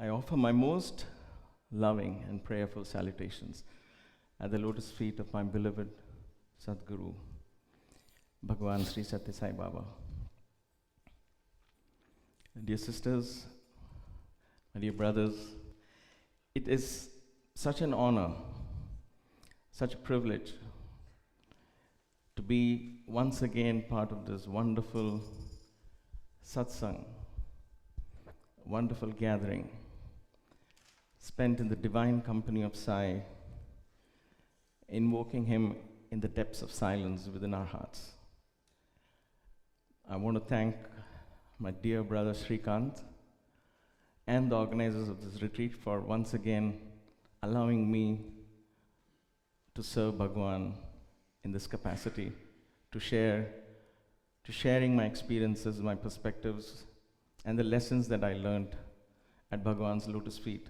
I offer my most loving and prayerful salutations at the lotus feet of my beloved Sadguru, Bhagavan Sri Sathya Sai Baba. Dear sisters, my dear brothers, it is such an honor, such a privilege to be once again part of this wonderful satsang, wonderful gathering, spent in the divine company of Sai, invoking him in the depths of silence within our hearts. I want to thank my dear brother Srikant and the organizers of this retreat for once again allowing me to serve Bhagwan in this capacity, to sharing my experiences, my perspectives, and the lessons that I learned at Bhagwan's lotus feet.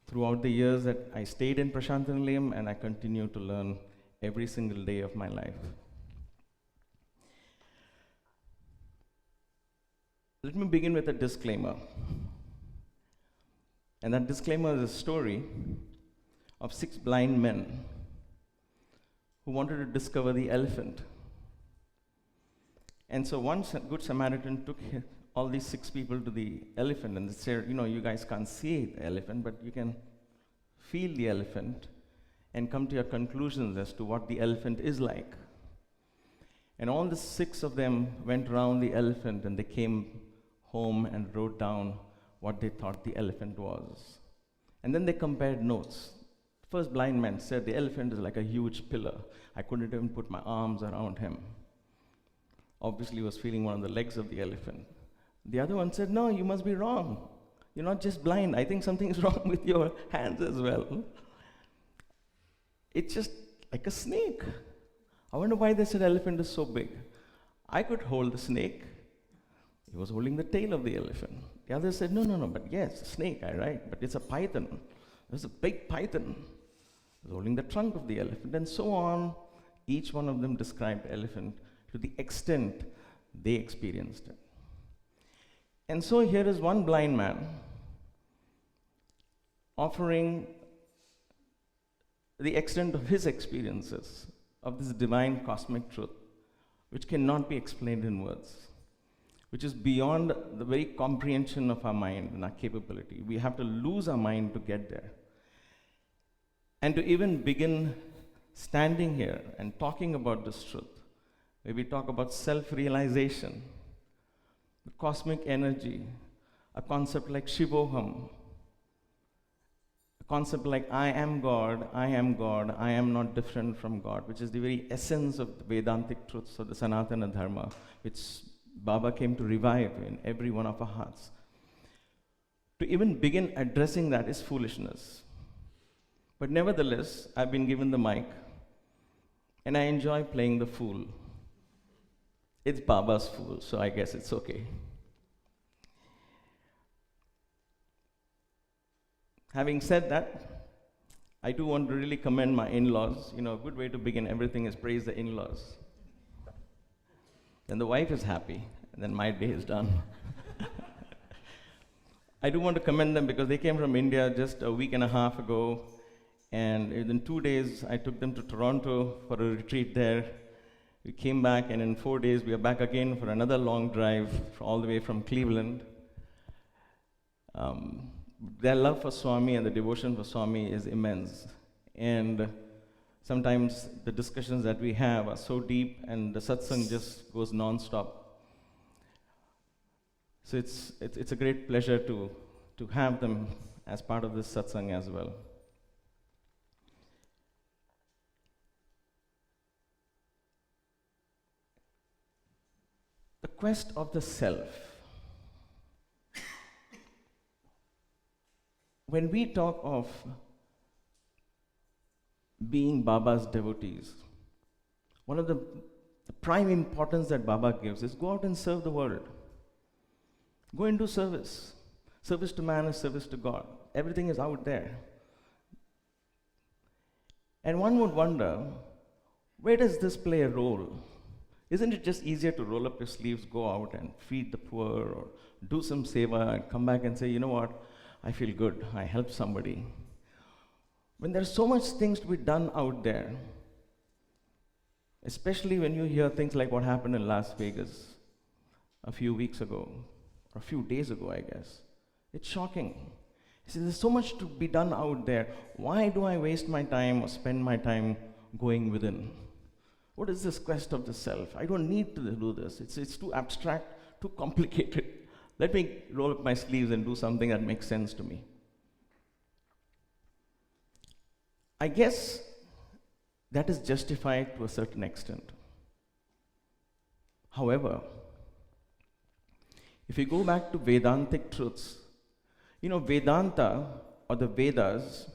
Throughout the years that I stayed in Prashantanilayam, and I continue to learn every single day of my life. Let me begin with a disclaimer. And that disclaimer is a story of 6 blind men who wanted to discover the elephant. And so one good Samaritan took all these 6 people to the elephant and said, you guys can't see the elephant, but you can feel the elephant and come to your conclusions as to what the elephant is like. And all the 6 of them went around the elephant and they came home and wrote down what they thought the elephant was. And then they compared notes. The first blind man said, the elephant is like a huge pillar. I couldn't even put my arms around him. Obviously, he was feeling one of the legs of the elephant. The other one said, no, you must be wrong. You're not just blind. I think something is wrong with your hands as well. It's just like a snake. I wonder why they said elephant is so big. I could hold the snake. He was holding the tail of the elephant. The other said, no, but yes, snake, but it's a python. There's a big python. He was holding the trunk of the elephant, and so on. Each one of them described elephant to the extent they experienced it. And so here is one blind man offering the extent of his experiences of this divine cosmic truth, which cannot be explained in words, which is beyond the very comprehension of our mind and our capability. We have to lose our mind to get there. And to even begin standing here and talking about this truth, where we talk about self-realization, the cosmic energy, a concept like Shivoham, a concept like I am God, I am not different from God, which is the very essence of the Vedantic truths of the Sanatana Dharma, which Baba came to revive in every one of our hearts. To even begin addressing that is foolishness. But nevertheless, I've been given the mic, and I enjoy playing the fool. It's Baba's fool, so I guess it's okay. Having said that, I do want to really commend my in-laws. A good way to begin everything is praise the in-laws. Then the wife is happy, and then my day is done. I do want to commend them because they came from India just a week and a half ago, and within 2 days, I took them to Toronto for a retreat there. We came back, and in 4 days, we are back again for another long drive all the way from Cleveland. Their love for Swami and the devotion for Swami is immense. And sometimes the discussions that we have are so deep, and the satsang just goes non-stop. So it's a great pleasure to have them as part of this satsang as well. The quest of the self. When we talk of being Baba's devotees, one of the prime importance that Baba gives is go out and serve the world. Go and do service. Service to man is service to God. Everything is out there. And one would wonder, where does this play a role Isn't it just easier to roll up your sleeves, go out and feed the poor, or do some seva and come back and say, you know what, I feel good, I helped somebody. When there's so much things to be done out there, especially when you hear things like what happened in Las Vegas a few weeks ago, or a few days ago, I guess. It's shocking. You see, there's so much to be done out there. Why do I waste my time or spend my time going within? What is this quest of the self? I don't need to do this. It's too abstract, too complicated. Let me roll up my sleeves and do something that makes sense to me. I guess that is justified to a certain extent. However, if you go back to Vedantic truths, Vedanta, or the Vedas,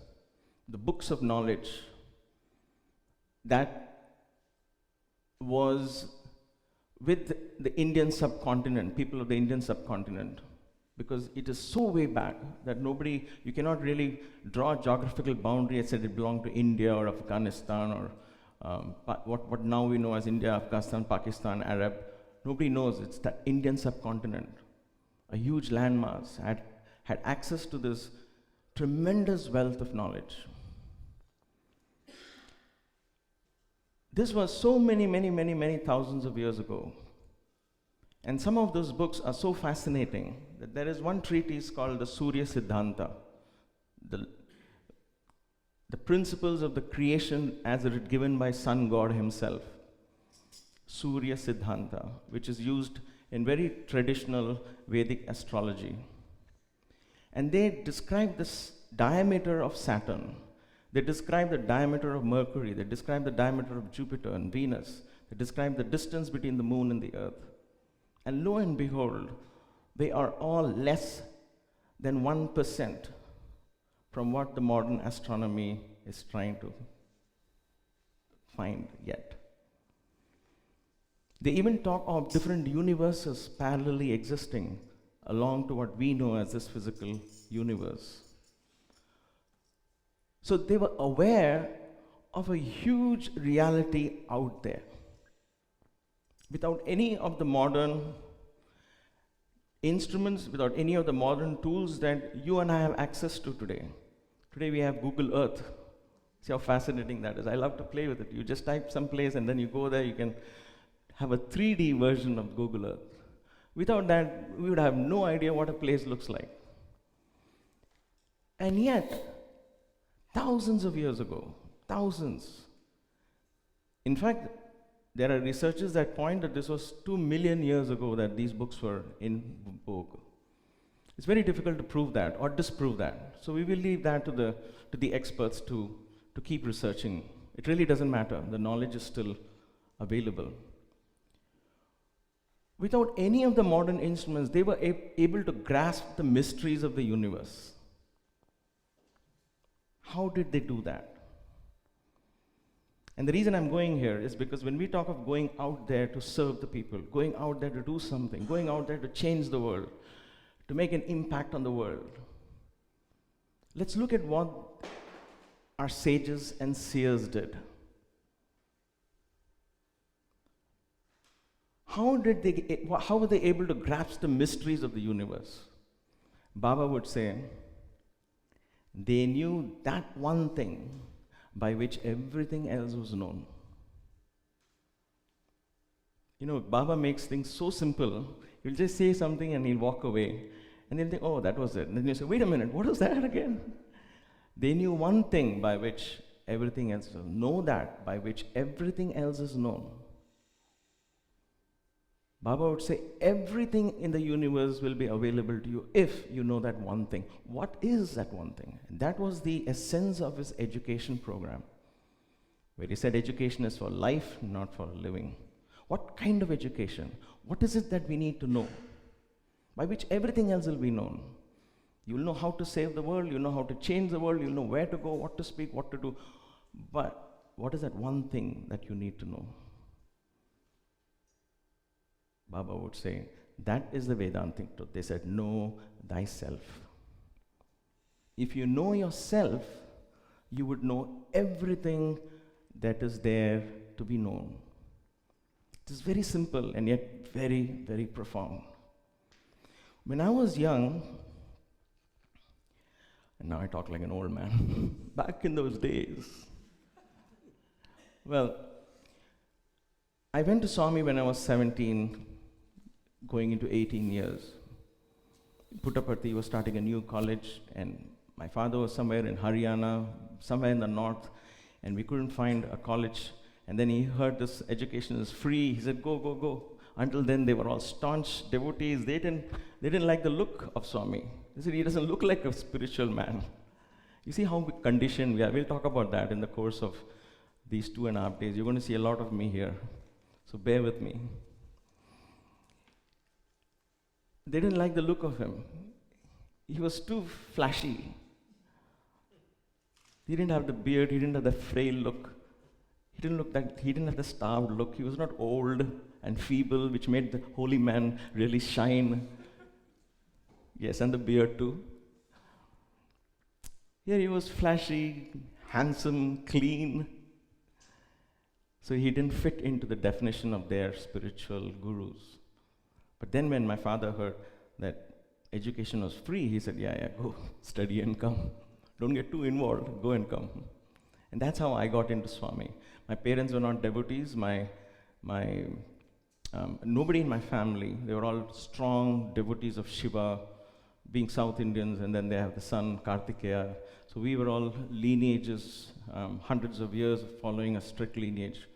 the books of knowledge, that was with the Indian subcontinent, people of the Indian subcontinent, because it is so way back that you cannot really draw a geographical boundary and say it belonged to India or Afghanistan or what now we know as India, Afghanistan, Pakistan, Arab. Nobody knows. It's the Indian subcontinent, a huge landmass, had access to this tremendous wealth of knowledge. This was so many thousands of years ago. And some of those books are so fascinating that there is one treatise called the Surya Siddhanta, the principles of the creation as it is given by Sun God himself. Surya Siddhanta, which is used in very traditional Vedic astrology. And they describe this diameter of Saturn. They describe the diameter of Mercury. They describe the diameter of Jupiter and Venus. They describe the distance between the moon and the earth. And lo and behold, they are all less than 1% from what the modern astronomy is trying to find yet. They even talk of different universes parallelly existing along to what we know as this physical universe. So they were aware of a huge reality out there. Without any of the modern instruments, without any of the modern tools that you and I have access to today. Today we have Google Earth. See how fascinating that is. I love to play with it. You just type some place and then you go there, you can have a 3D version of Google Earth. Without that, we would have no idea what a place looks like. And yet, thousands of years ago, thousands. In fact, there are researchers that point that this was 2 million years ago that these books were in vogue. It's very difficult to prove that or disprove that. So we will leave that to the experts to keep researching. It really doesn't matter. The knowledge is still available. Without any of the modern instruments, they were able to grasp the mysteries of the universe. How did they do that? And the reason I'm going here is because when we talk of going out there to serve the people, going out there to do something, going out there to change the world, to make an impact on the world, let's look at what our sages and seers did. How were they able to grasp the mysteries of the universe? Baba would say, they knew that one thing by which everything else was known. Baba makes things so simple. He'll just say something and he'll walk away. And they'll think, oh, that was it. And then you say, wait a minute, what was that again? They knew one thing by which everything else was known. Know that by which everything else is known. Baba would say, everything in the universe will be available to you if you know that one thing. What is that one thing? And that was the essence of his education program, where he said education is for life, not for living. What kind of education? What is it that we need to know? By which everything else will be known. You'll know how to save the world, you'll know how to change the world, you'll know where to go, what to speak, what to do. But what is that one thing that you need to know? Baba would say, that is the Vedantic truth. They said, know thyself. If you know yourself, you would know everything that is there to be known. It is very simple and yet very, very profound. When I was young, and now I talk like an old man, back in those days, well, I went to Swami when I was 17, going into 18 years. Puttaparthi was starting a new college, and my father was somewhere in Haryana, somewhere in the north, and we couldn't find a college. And then he heard this education is free. He said, go, go, go. Until then, they were all staunch devotees. They didn't like the look of Swami. They said, he doesn't look like a spiritual man. You see how conditioned we are. We'll talk about that in the course of these 2.5 days. You're going to see a lot of me here. So bear with me. They didn't like the look of him. He was too flashy. He didn't have the beard. He didn't have the frail look. He didn't have the starved look. He was not old and feeble, which made the holy man really shine. Yes, and the beard too. Here he was flashy, handsome, clean. So he didn't fit into the definition of their spiritual gurus. But then when my father heard that education was free, he said, yeah, go study and come. Don't get too involved, go and come. And that's how I got into Swami. My parents were not devotees. Nobody in my family, they were all strong devotees of Shiva, being South Indians, and then they have the son, Kartikeya. So we were all lineages, hundreds of years of following a strict lineage.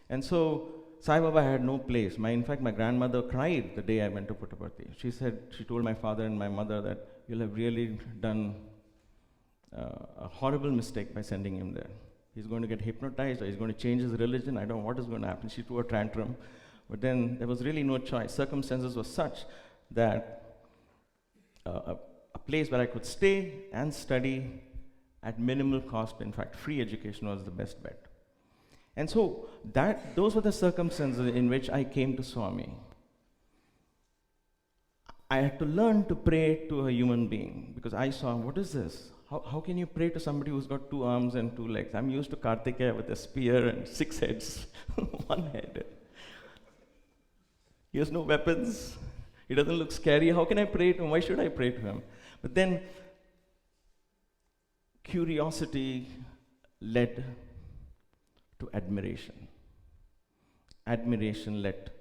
And so Sai Baba had no place. In fact, my grandmother cried the day I went to Puttaparthi. She told my father and my mother that you'll have really done a horrible mistake by sending him there. He's going to get hypnotized, or he's going to change his religion. I don't know what is going to happen. She threw a tantrum. But then there was really no choice. Circumstances were such that a place where I could stay and study at minimal cost, in fact, free education was the best bet. And so those were the circumstances in which I came to Swami. I had to learn to pray to a human being, because I saw, what is this? How can you pray to somebody who's got 2 arms and 2 legs? I'm used to Kartikeya with a spear and 6 heads, 1 head. He has no weapons. He doesn't look scary. How can I pray to him? Why should I pray to him? But then curiosity led to admiration. Admiration led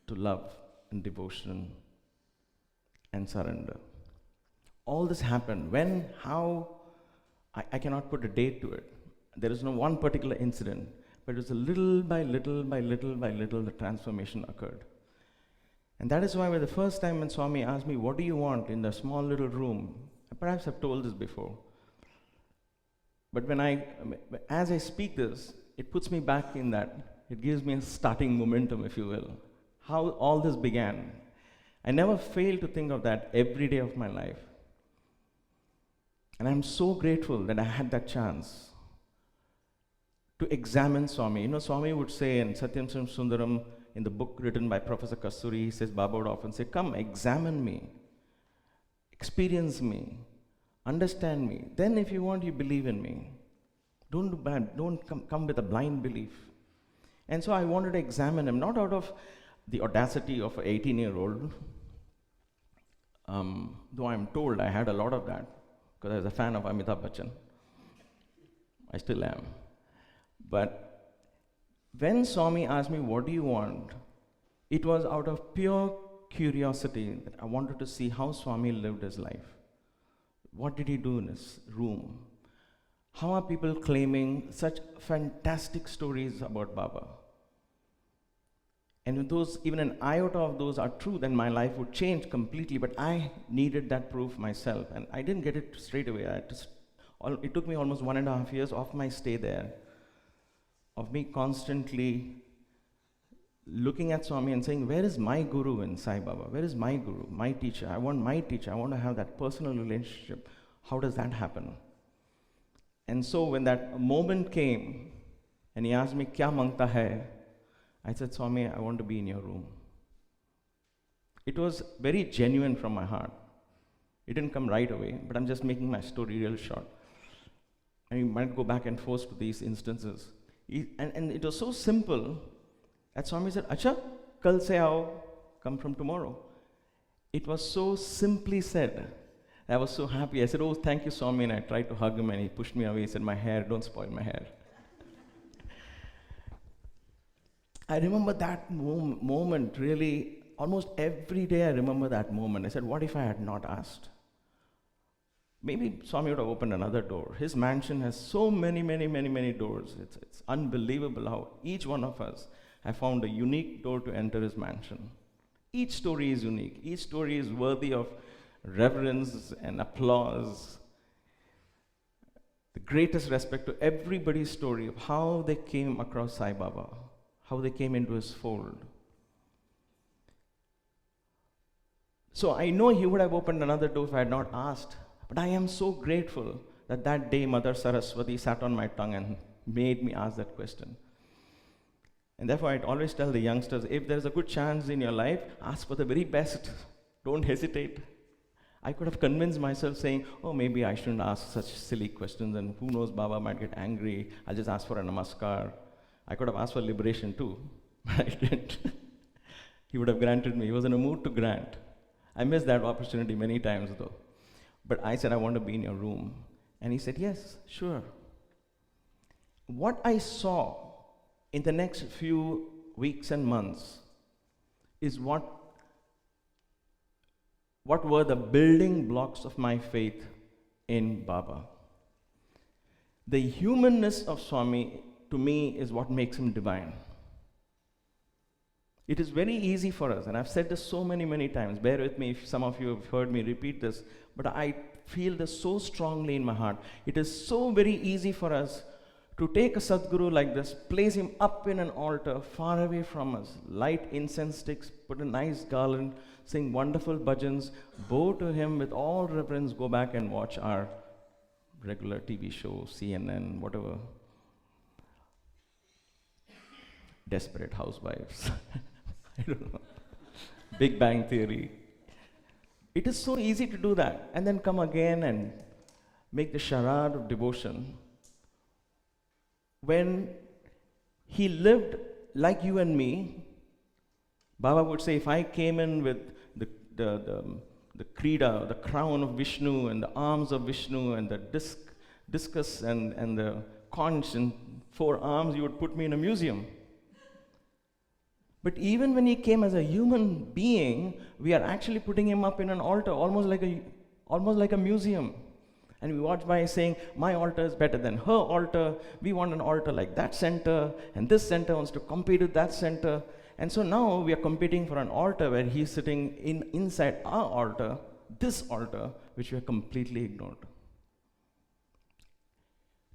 to love and devotion and surrender. All this happened. When, how, I cannot put a date to it. There is no one particular incident, but it was a little by little by little by little the transformation occurred. And that is why the first time when Swami asked me, what do you want in the small little room? Perhaps I've told this before. But as I speak this, it puts me back in that. It gives me a starting momentum, if you will. How all this began. I never fail to think of that every day of my life. And I'm so grateful that I had that chance to examine Swami. You know, Swami would say in Satyam Sundaram, in the book written by Professor Kasturi, he says, Baba would often say, come, examine me, experience me, understand me. Then if you want, you believe in me. Don't do bad. Don't come with a blind belief. And so I wanted to examine him, not out of the audacity of an 18-year-old, though I'm told I had a lot of that, because I was a fan of Amitabh Bachchan. I still am. But when Swami asked me, what do you want? It was out of pure curiosity that I wanted to see how Swami lived his life. What did he do in his room? How are people claiming such fantastic stories about Baba? And if those, even an iota of those are true, then my life would change completely. But I needed that proof myself, and I didn't get it straight away. It took me almost 1.5 years of my stay there, of me constantly looking at Swami and saying, where is my guru in Sai Baba? Where is my guru, my teacher? I want my teacher. I want to have that personal relationship. How does that happen? And so when that moment came, and he asked me, Kya mangta hai? I said, Swami, I want to be in your room. It was very genuine from my heart. It didn't come right away, but I'm just making my story real short. And you might go back and forth to these instances. And it was so simple And Swami said, Acha, kal se aao, come from tomorrow. It was so simply said. I was so happy. I said, oh, thank you, Swami. And I tried to hug him, and he pushed me away. He said, my hair, don't spoil my hair. I remember that moment really, almost every day I remember that moment. I said, what if I had not asked? Maybe Swami would have opened another door. His mansion has so many, many, many, many doors. It's unbelievable how each one of us have found a unique door to enter his mansion. Each story is unique. Each story is worthy of reverence and applause. The greatest respect to everybody's story of how they came across Sai Baba, how they came into his fold. So I know he would have opened another door if I had not asked, but I am so grateful that that day Mother Saraswati sat on my tongue and made me ask that question. And therefore I'd always tell the youngsters, if there's a good chance in your life, ask for the very best. Don't hesitate. I could have convinced myself saying, oh, maybe I shouldn't ask such silly questions, and who knows, Baba might get angry. I'll just ask for a namaskar. I could have asked for liberation too, but I didn't. He would have granted me. He was in a mood to grant. I missed that opportunity many times though. But I said, I want to be in your room. And he said, yes, sure. What I saw in the next few weeks and months is what were the building blocks of my faith in Baba. The humanness of Swami, to me, is what makes him divine. It is very easy for us, and I've said this so many, many times. Bear with me if some of you have heard me repeat this, but I feel this so strongly in my heart. It is so very easy for us to take a Sadguru like this, place him up in an altar far away from us, light incense sticks, put a nice garland, sing wonderful bhajans, bow to him with all reverence, go back and watch our regular TV show, CNN, whatever. Desperate Housewives. I don't know. Big Bang Theory. It is so easy to do that, and then come again and make the charade of devotion. When he lived like you and me, Baba would say, if I came in with the krida, the crown of Vishnu, and the arms of Vishnu, and the discus and the conch and 4 arms, you would put me in a museum. But even when he came as a human being, we are actually putting him up in an altar, almost like a museum. And we watch by saying, my altar is better than her altar. We want an altar like that center, and this center wants to compete with that center. And so now we are competing for an altar where he's sitting inside our altar, this altar, which we have completely ignored.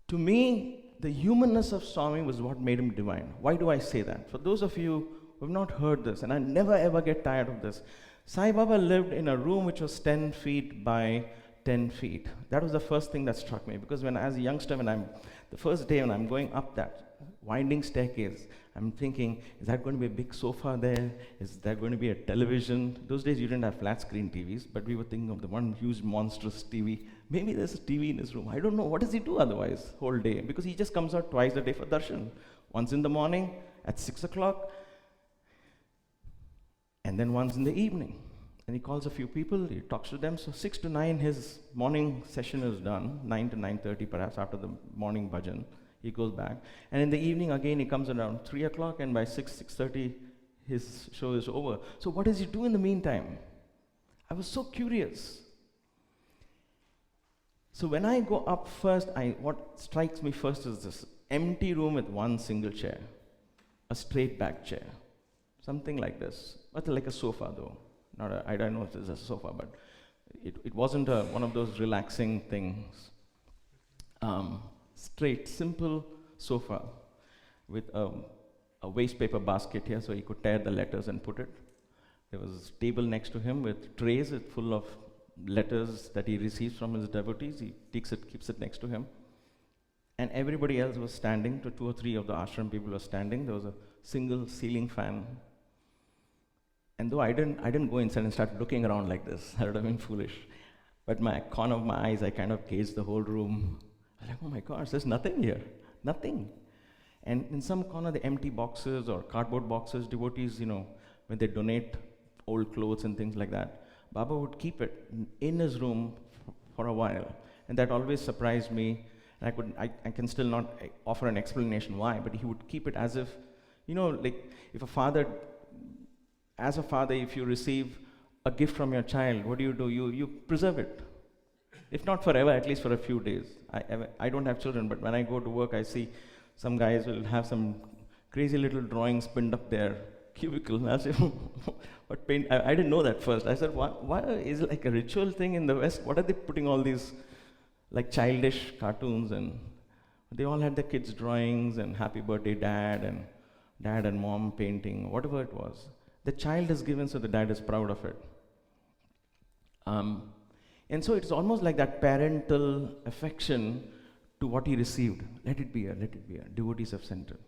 To me, the humanness of Swami was what made him divine. Why do I say that? For those of you who have not heard this, and I never ever get tired of this, Sai Baba lived in a room which was 10 feet by 10 feet. That was the first thing that struck me, because when as a youngster, the first day when I'm going up that winding staircase, I'm thinking, is that going to be a big sofa there? Is there going to be a television? Those days you didn't have flat screen TVs, but we were thinking of the one huge monstrous TV. Maybe there's a TV in his room. I don't know. What does he do otherwise whole day? Because he just comes out twice a day for darshan. Once in the morning at 6 o'clock, and then once in the evening. And he calls a few people, he talks to them. So 6 to 9, his morning session is done. 9 to 9:30 perhaps, after the morning bhajan. He goes back. And in the evening, again, he comes around 3 o'clock, and by 6:30, his show is over. So what does he do in the meantime? I was so curious. So when I go up first, what strikes me first is this empty room with one single chair, a straight back chair, something like this, but like a sofa though. I don't know if this is a sofa, but it wasn't one of those relaxing things. Straight, simple sofa with a waste paper basket here so he could tear the letters and put it. There was a table next to him with trays full of letters that he receives from his devotees. He takes it, keeps it next to him. And everybody else was standing. 2 or 3 of the ashram people were standing. There was a single ceiling fan. And though I didn't go inside and start looking around like this, I would have been foolish. But my corner of my eyes, I kind of gauged the whole room. I was like, oh my gosh, there's nothing here, nothing. And in some corner, the empty boxes or cardboard boxes, devotees, when they donate old clothes and things like that, Baba would keep it in his room for a while. And that always surprised me. And I can still not offer an explanation why, but he would keep it as if, like if as a father, if you receive a gift from your child, what do? You preserve it. If not forever, at least for a few days. I don't have children, but when I go to work, I see some guys will have some crazy little drawings pinned up their cubicle. And I say, what paint? I didn't know that first. I said, why is it like a ritual thing in the West? What are they putting all these like childish cartoons? And they all had their kids' drawings and happy birthday dad and mom painting, whatever it was. The child is given, so the dad is proud of it. And so it's almost like that parental affection to what he received. Let it be here, let it be here. Devotees have sent it.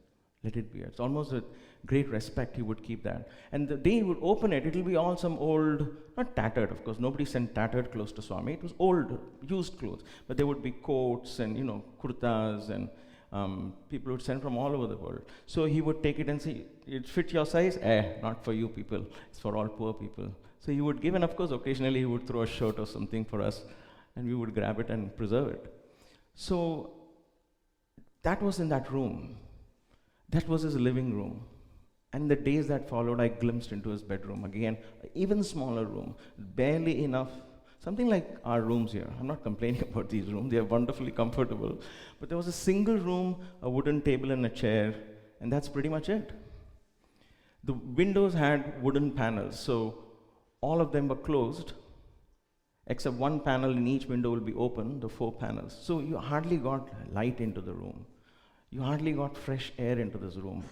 Let it be here. It's almost with great respect he would keep that. And the day he would open it, it'll be all some old, not tattered, of course. Nobody sent tattered clothes to Swami. It was old, used clothes. But there would be coats and, kurtas and people would send from all over the world. So he would take it and say, it fit your size? Not for you people. It's for all poor people. So he would give, and of course, occasionally he would throw a shirt or something for us, and we would grab it and preserve it. So that was in that room. That was his living room. And the days that followed, I glimpsed into his bedroom again, an even smaller room, barely enough, something like our rooms here. I'm not complaining about these rooms, they are wonderfully comfortable. But there was a single room, a wooden table and a chair, and that's pretty much it. The windows had wooden panels, so all of them were closed, except one panel in each window will be open, the 4 panels. So you hardly got light into the room. You hardly got fresh air into this room.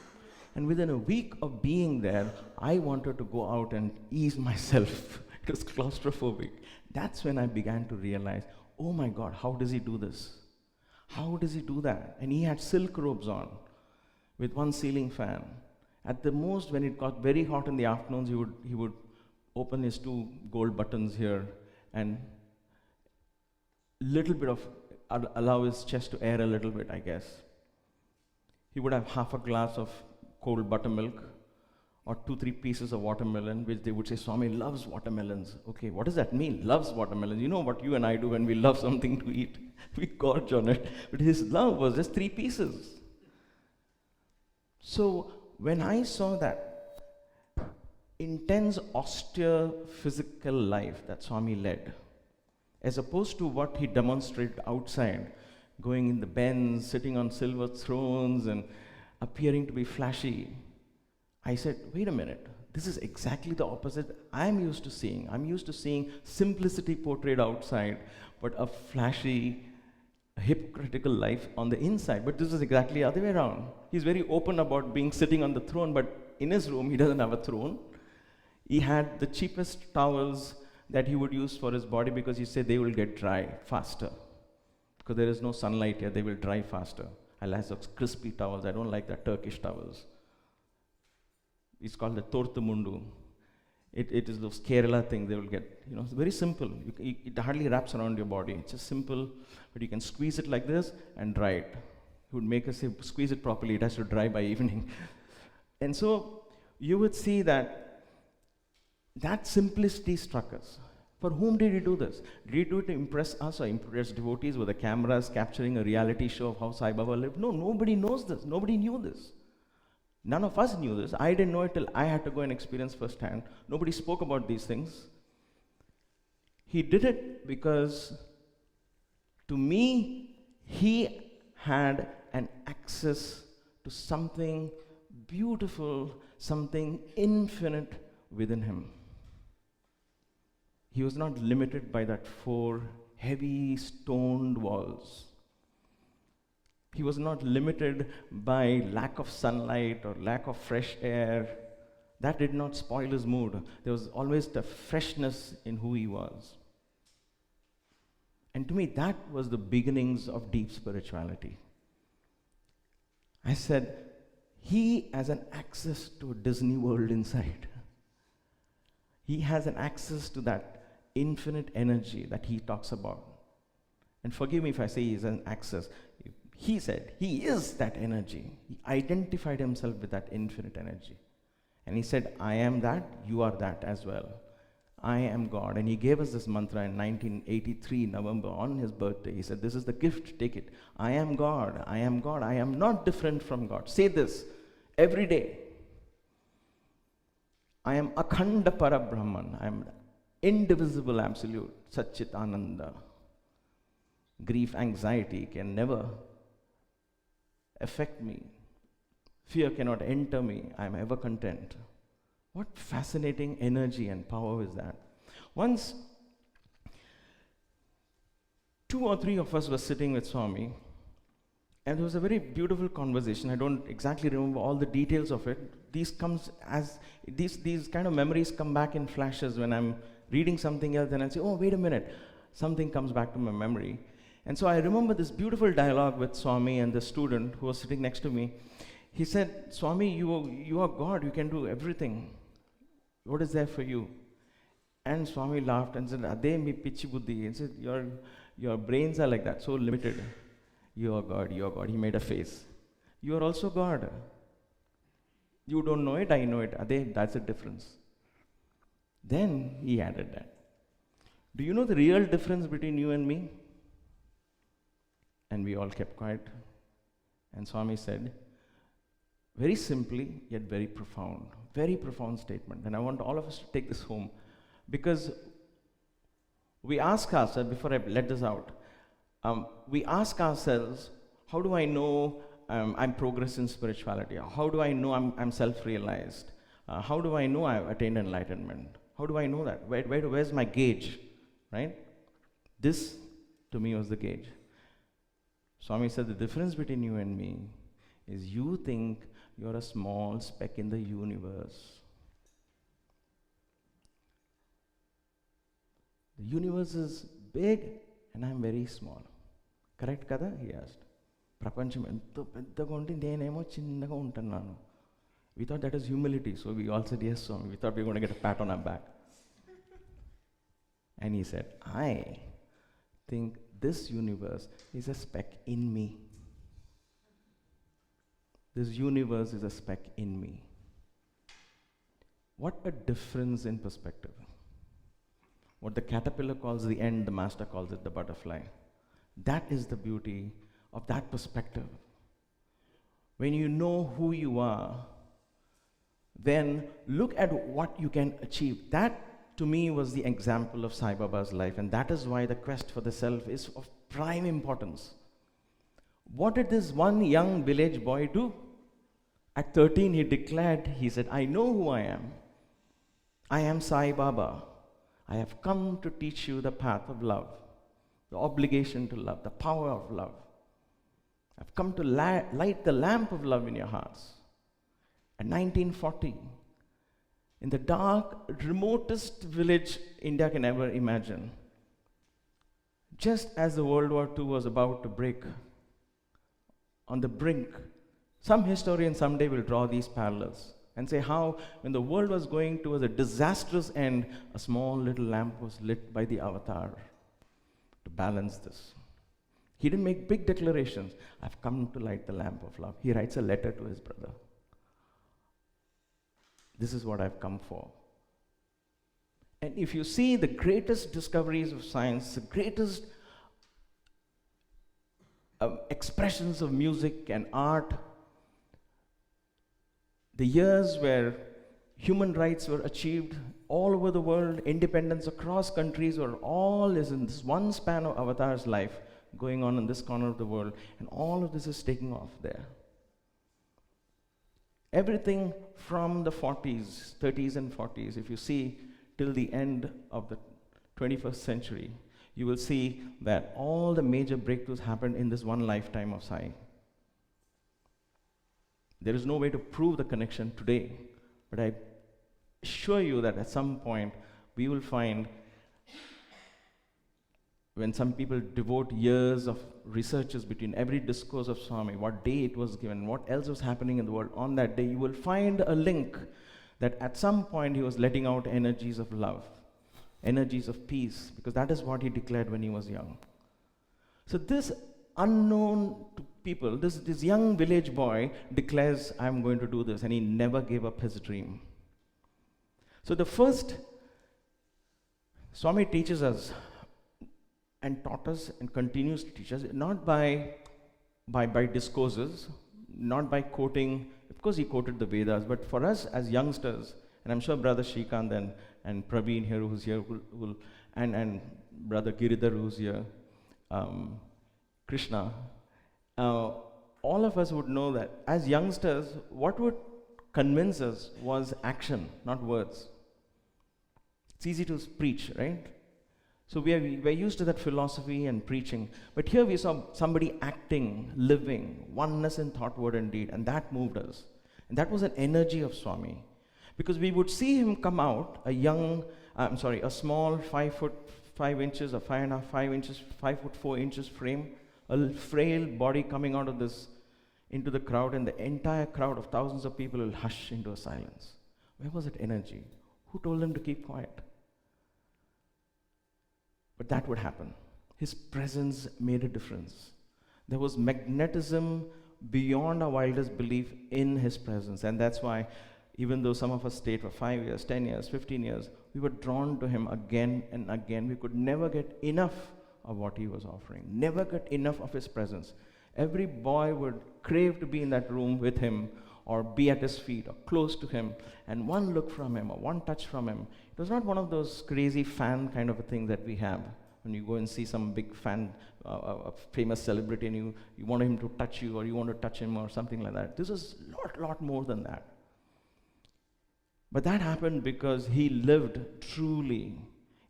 And within a week of being there, I wanted to go out and ease myself. It was claustrophobic. That's when I began to realize, oh my God, how does he do this? How does he do that? And he had silk robes on with one ceiling fan. At the most, when it got very hot in the afternoons, he would open his 2 gold buttons here and little bit of allow his chest to air a little bit, I guess. He would have half a glass of cold buttermilk or 2-3 pieces of watermelon, which they would say, Swami loves watermelons. Okay, what does that mean? Loves watermelons. You know what you and I do when we love something to eat. We gorge on it. But his love was just 3 pieces. So when I saw that intense, austere physical life that Swami led, as opposed to what he demonstrated outside, going in the Benz, sitting on silver thrones and appearing to be flashy, I said, wait a minute, this is exactly the opposite I'm used to seeing. I'm used to seeing simplicity portrayed outside, but a flashy, hypocritical life on the inside. But this is exactly the other way around. He's very open about being sitting on the throne, but in his room, he doesn't have a throne. He had the cheapest towels that he would use for his body because he said they will get dry faster. Because there is no sunlight here, they will dry faster. I'll have those crispy towels. I don't like the Turkish towels. It's called the tortumundu. It is those Kerala thing they will get. It's very simple. It hardly wraps around your body. It's just simple, but you can squeeze it like this and dry it. He would make us say, squeeze it properly. It has to dry by evening. And so you would see that simplicity struck us. For whom did he do this? Did he do it to impress us or impress devotees with the cameras capturing a reality show of how Sai Baba lived? No, nobody knows this. Nobody knew this. None of us knew this. I didn't know it till I had to go and experience firsthand. Nobody spoke about these things. He did it because, to me, he had an access to something beautiful, something infinite within him. He was not limited by that 4 heavy stoned walls. He was not limited by lack of sunlight or lack of fresh air. That did not spoil his mood. There was always the freshness in who he was. And to me, that was the beginnings of deep spirituality. I said, he has an access to a Disney world inside. He has an access to that infinite energy that he talks about. And forgive me if I say he has an access. He said, he is that energy. He identified himself with that infinite energy. And he said, I am that, you are that as well. I am God. And he gave us this mantra in 1983, November, on his birthday. He said, this is the gift, take it. I am God, I am God, I am not different from God. Say this every day. I am Akhanda Parabrahman. I am indivisible absolute, Satchit Ananda. Grief, anxiety can never affect me. Fear cannot enter me. I am ever content. What fascinating energy and power is that? Once, 2 or 3 of us were sitting with Swami, and there was a very beautiful conversation. I don't exactly remember all the details of it. These kind of memories come back in flashes when I'm reading something else, and I say, oh, wait a minute. Something comes back to my memory. And so I remember this beautiful dialogue with Swami and the student who was sitting next to me. He said, Swami, you are God, you can do everything. What is there for you? And Swami laughed and said, Ade mi pichi buddhi. He said, your brains are like that, so limited. You are God, you are God. He made a face. You are also God. You don't know it, I know it. Ade, that's the difference. Then he added that. Do you know the real difference between you and me? And we all kept quiet. And Swami said, very simply, yet very profound statement. And I want all of us to take this home, because we ask ourselves, before I let this out, we ask ourselves, how do I know I'm progress in spirituality? How do I know I'm self-realized? How do I know I've attained enlightenment? How do I know that? Where's my gauge, right? This, to me, was the gauge. Swami said, the difference between you and me is you think you're a small speck in the universe. The universe is big and I'm very small. Correct kada? He asked. Prapancham ento peddaga unti nenemo chinnaga untannanu. We thought that is humility, so we all said yes, Swami. We thought we were going to get a pat on our back. And he said, I think this universe is a speck in me. This universe is a speck in me. What a difference in perspective. What the caterpillar calls the end, the master calls it the butterfly. That is the beauty of that perspective. When you know who you are, then look at what you can achieve. That, to me, was the example of Sai Baba's life, and that is why the quest for the self is of prime importance. What did this one young village boy do? At 13, he declared, he said, I know who I am. I am Sai Baba. I have come to teach you the path of love, the obligation to love, the power of love. I've come to light the lamp of love in your hearts. At 1940, in the dark, remotest village India can ever imagine, just as the World War II was about to break, on the brink, some historian someday will draw these parallels and say how, when the world was going towards a disastrous end, a small little lamp was lit by the avatar to balance this. He didn't make big declarations. I've come to light the lamp of love. He writes a letter to his brother. This is what I've come for. And if you see the greatest discoveries of science, the greatest expressions of music and art, the years where human rights were achieved all over the world, independence across countries, were all is in this one span of Avatar's life going on in this corner of the world, and all of this is taking off there. Everything from the 40s, 30s and 40s, if you see till the end of the 21st century, you will see that all the major breakthroughs happened in this one lifetime of Sai. There is no way to prove the connection today, but I assure you that at some point we will find, when some people devote years of researches between every discourse of Swami, what day it was given, what else was happening in the world on that day, you will find a link that at some point he was letting out energies of love, energies of peace, because that is what he declared when he was young. So this unknown to people, this young village boy declares, I'm going to do this, and he never gave up his dream. So the first, Swami teaches us and taught us and continues to teach us, not by discourses, not by quoting, of course he quoted the Vedas, but for us as youngsters, and I'm sure Brother Shrikant and Praveen here who's here, and Brother Giridhar who's here, Krishna, all of us would know that as youngsters, what would convince us was action, not words. It's easy to preach, right? So we're used to that philosophy and preaching. But here we saw somebody acting, living, oneness in thought, word, and deed, and that moved us. And that was an energy of Swami. Because we would see him come out, a small 5 foot 5 inches or 5 inches, 5 foot 4 inches frame, a frail body coming out of this into the crowd, and the entire crowd of thousands of people will hush into a silence. Where was that energy? Who told them to keep quiet? But that would happen. His presence made a difference. There was magnetism beyond our wildest belief in his presence. And that's why, even though some of us stayed for 5 years, 10 years, 15 years, we were drawn to him again and again. We could never get enough of what he was offering, never get enough of his presence. Every boy would crave to be in that room with him, or be at his feet, or close to him, and one look from him, or one touch from him. It was not one of those crazy fan kind of a thing that we have when you go and see some big fan, a famous celebrity, and you want him to touch you, or you want to touch him, or something like that. This is a lot more than that. But that happened because he lived truly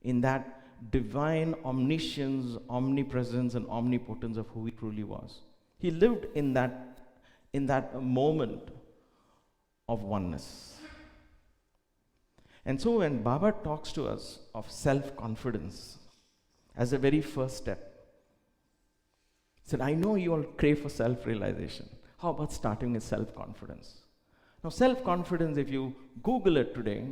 in that divine omniscience, omnipresence, and omnipotence of who he truly was. He lived in that moment of oneness. And so when Baba talks to us of self-confidence as a very first step, he said, I know you all crave for self-realization. How about starting with self-confidence? Now, self-confidence, if you Google it today,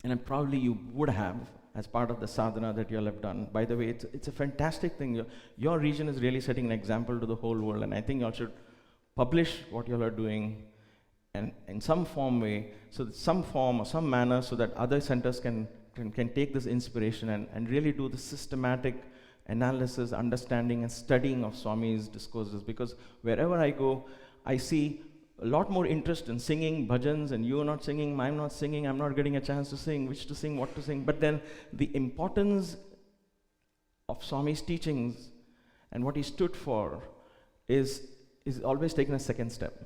and probably you would have as part of the sadhana that you all have done. By the way, it's a fantastic thing. Your region is really setting an example to the whole world, and I think you all should publish what you all are doing, and in some form way, so that some form or some manner, so that other centers can take this inspiration and really do the systematic analysis, understanding, and studying of Swami's discourses. Because wherever I go, I see a lot more interest in singing bhajans, and you're not singing, I'm not singing, I'm not getting a chance to sing, which to sing, what to sing. But then the importance of Swami's teachings and what he stood for is always taken a second step.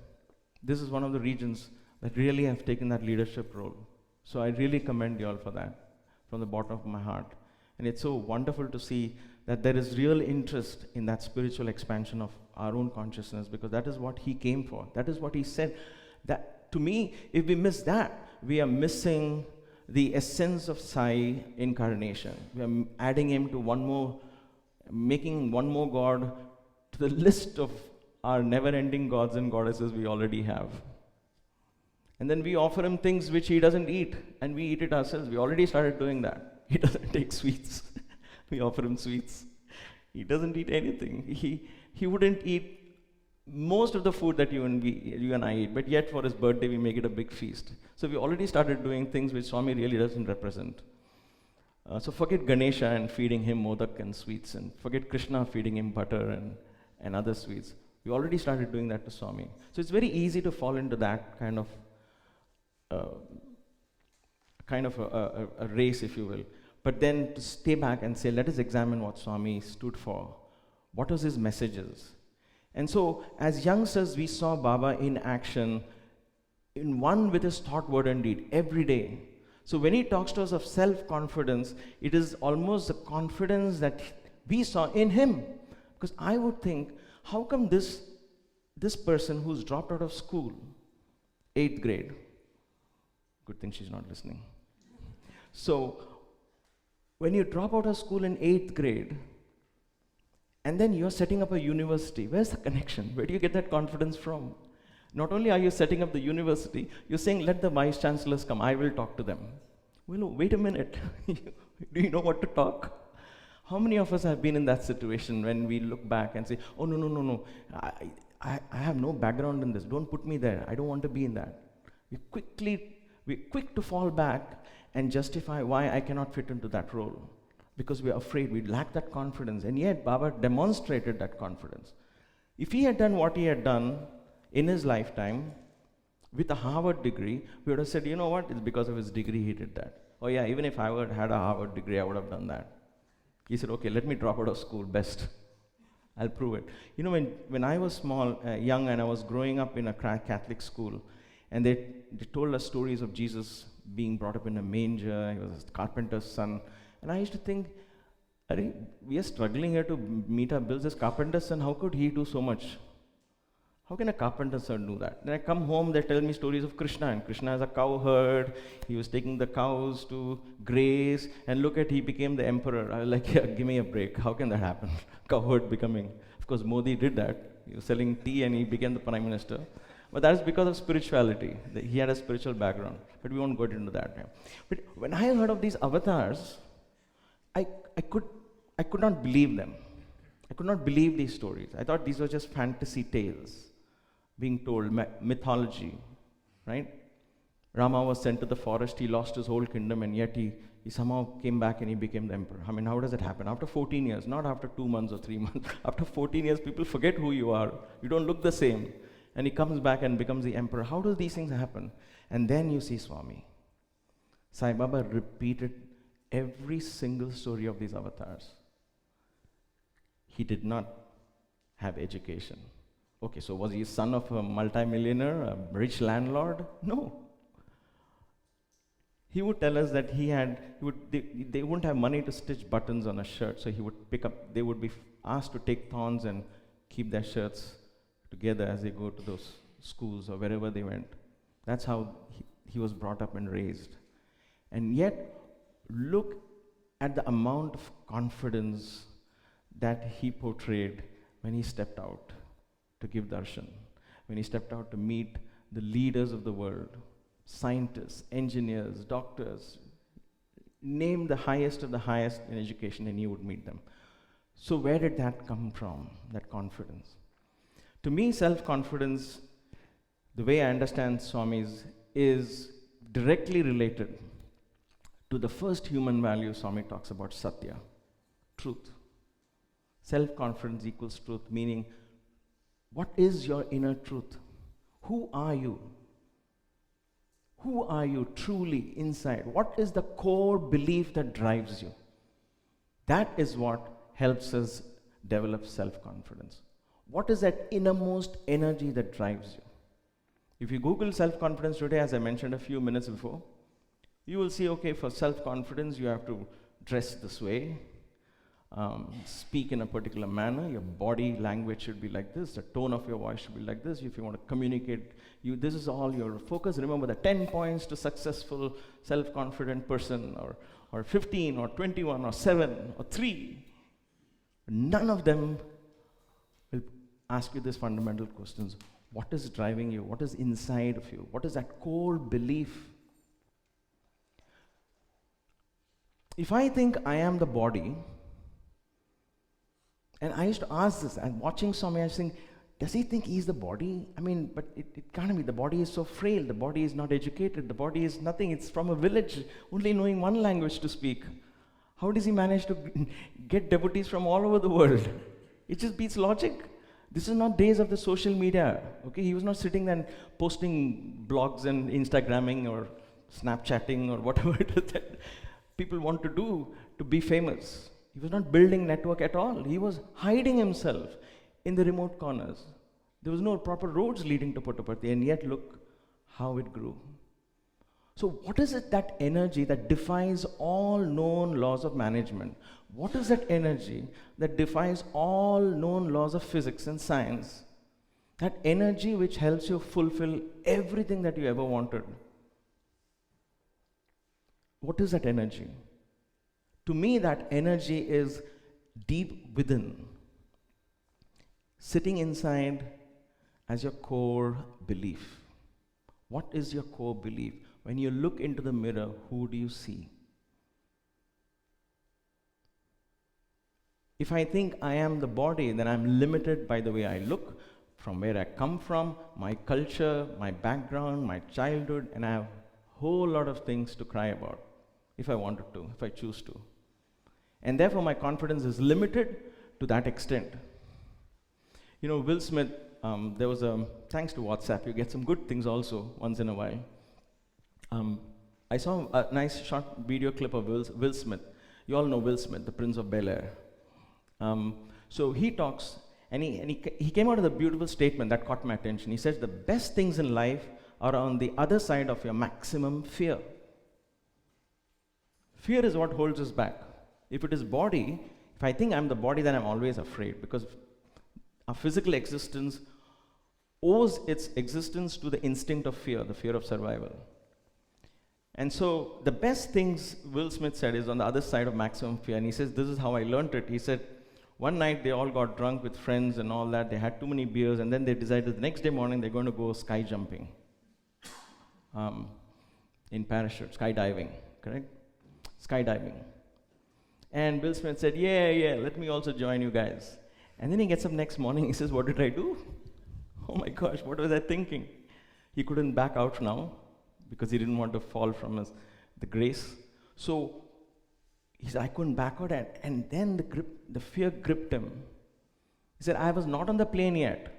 This is one of the regions that really have taken that leadership role. So I really commend you all for that from the bottom of my heart. And it's so wonderful to see that there is real interest in that spiritual expansion of our own consciousness, because that is what he came for. That is what he said. That, to me, if we miss that, we are missing the essence of Sai incarnation. We are adding him to making one more God to the list of our never-ending gods and goddesses we already have. And then we offer him things which he doesn't eat, and we eat it ourselves. We already started doing that. He doesn't take sweets. We offer him sweets. He doesn't eat anything. He wouldn't eat most of the food that you and I eat, but yet for his birthday we make it a big feast. So we already started doing things which Swami really doesn't represent. So forget Ganesha and feeding him modak and sweets, and forget Krishna feeding him butter and other sweets. We already started doing that to Swami. So it's very easy to fall into that kind of a race, if you will. But then to stay back and say, let us examine what Swami stood for. What was his messages? And so, as youngsters, we saw Baba in action, in one with his thought, word, and deed, every day. So when he talks to us of self-confidence, it is almost the confidence that we saw in him. Because I would think, how come this person who's dropped out of school, 8th grade, good thing she's not listening. So, when you drop out of school in 8th grade, and then you're setting up a university, where's the connection? Where do you get that confidence from? Not only are you setting up the university, you're saying, let the vice chancellors come, I will talk to them. Well, wait a minute. Do you know what to talk? How many of us have been in that situation when we look back and say, oh, no, no, no, no, I have no background in this. Don't put me there. I don't want to be in that. We're quick to fall back and justify why I cannot fit into that role. Because we're afraid, we lack that confidence. And yet, Baba demonstrated that confidence. If he had done what he had done in his lifetime, with a Harvard degree, we would have said, you know what, it's because of his degree he did that. Oh yeah, even if I had a Harvard degree, I would have done that. He said, okay, let me drop out of school, best. I'll prove it. You know, when I was young, and I was growing up in a Catholic school, and they told us stories of Jesus being brought up in a manger, he was a carpenter's son, and I used to think, we are struggling here to meet our bills. This carpenter's son, how could he do so much? How can a carpenter's son do that? Then I come home, they tell me stories of Krishna, and Krishna is a cow herd. He was taking the cows to graze, and look at, he became the emperor. I was like, yeah, give me a break. How can that happen? Cow herd becoming. Of course, Modi did that. He was selling tea and he became the prime minister. But that is because of spirituality. He had a spiritual background. But we won't go into that now. But when I heard of these avatars, I could not believe them. I could not believe these stories. I thought these were just fantasy tales being told, mythology, right? Rama was sent to the forest, he lost his whole kingdom, and yet he somehow came back and he became the emperor. I mean, how does it happen? After 14 years, not after 2 months or 3 months. After 14 years, people forget who you are. You don't look the same. And he comes back and becomes the emperor. How do these things happen? And then you see Swami. Sai Baba repeated every single story of these avatars. He did not have education. Okay, so was he son of a multimillionaire, a rich landlord? No. He would tell us that they wouldn't have money to stitch buttons on a shirt, so they would be asked to take thorns and keep their shirts together as they go to those schools or wherever they went. That's how he was brought up and raised. And yet, look at the amount of confidence that he portrayed when he stepped out to give darshan, when he stepped out to meet the leaders of the world, scientists, engineers, doctors, name the highest of the highest in education, and he would meet them. So where did that come from, that confidence? To me, self-confidence, the way I understand Swami's, is directly related to the first human value Swami talks about, Sathya, truth. Self-confidence equals truth, meaning, what is your inner truth? Who are you? Who are you truly inside? What is the core belief that drives you? That is what helps us develop self-confidence. What is that innermost energy that drives you? If you Google self-confidence today, as I mentioned a few minutes before, you will see, okay, for self-confidence, you have to dress this way, speak in a particular manner, your body language should be like this, the tone of your voice should be like this. If you want to communicate, this is all your focus. Remember the 10 points to successful self-confident person, or 15, or 21, or 7, or 3. None of them will ask you these fundamental questions. What is driving you? What is inside of you? What is that core belief? If I think I am the body, and I used to ask this, and watching Swami, I was thinking, does he think he's the body? I mean, but it can't be. The body is so frail. The body is not educated. The body is nothing. It's from a village, only knowing one language to speak. How does he manage to get devotees from all over the world? It just beats logic. This is not days of the social media. Okay, he was not sitting and posting blogs and Instagramming or Snapchatting or whatever it is that people want to do to be famous. He was not building network at all. He was hiding himself in the remote corners. There was no proper roads leading to Puttaparthi, and yet look how it grew. So what is it, that energy that defies all known laws of management? What is that energy that defies all known laws of physics and science? That energy which helps you fulfill everything that you ever wanted. What is that energy? To me, that energy is deep within, sitting inside as your core belief. What is your core belief? When you look into the mirror, who do you see? If I think I am the body, then I'm limited by the way I look, from where I come from, my culture, my background, my childhood, and I have a whole lot of things to cry about if I wanted to, if I choose to. And therefore, my confidence is limited to that extent. You know, Will Smith, there was a, thanks to WhatsApp, you get some good things also once in a while. I saw a nice short video clip of Will Smith. You all know Will Smith, the Prince of Bel-Air. So he talks, and he came out with a beautiful statement that caught my attention. He says, the best things in life are on the other side of your maximum fear. Fear is what holds us back. If it is body, if I think I'm the body, then I'm always afraid, because our physical existence owes its existence to the instinct of fear, the fear of survival. And so the best things, Will Smith said, is on the other side of maximum fear. And he says, this is how I learned it. He said, one night they all got drunk with friends and all that. They had too many beers, and then they decided the next day morning they're going to go sky jumping in parachute, skydiving, correct? Skydiving. And Will Smith said, yeah, let me also join you guys. And then he gets up next morning, he says, what did I do? Oh my gosh, what was I thinking? He couldn't back out now because he didn't want to fall from the grace. So he said, I couldn't back out, and then the fear gripped him. He said, I was not on the plane yet.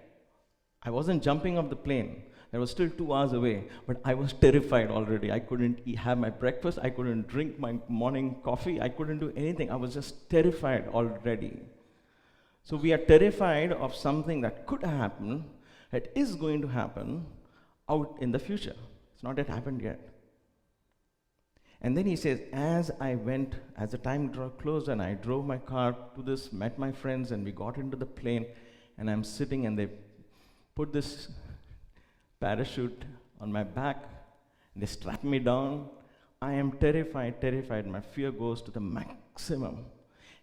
I wasn't jumping off the plane. I was still 2 hours away, but I was terrified already. I couldn't have my breakfast. I couldn't drink my morning coffee. I couldn't do anything. I was just terrified already. So we are terrified of something that could happen, that is going to happen out in the future. It's not yet happened yet. And then he says, as the time drew close and I drove my car to this, met my friends, and we got into the plane, and I'm sitting, and they put this parachute on my back, and they strap me down. I am terrified. My fear goes to the maximum.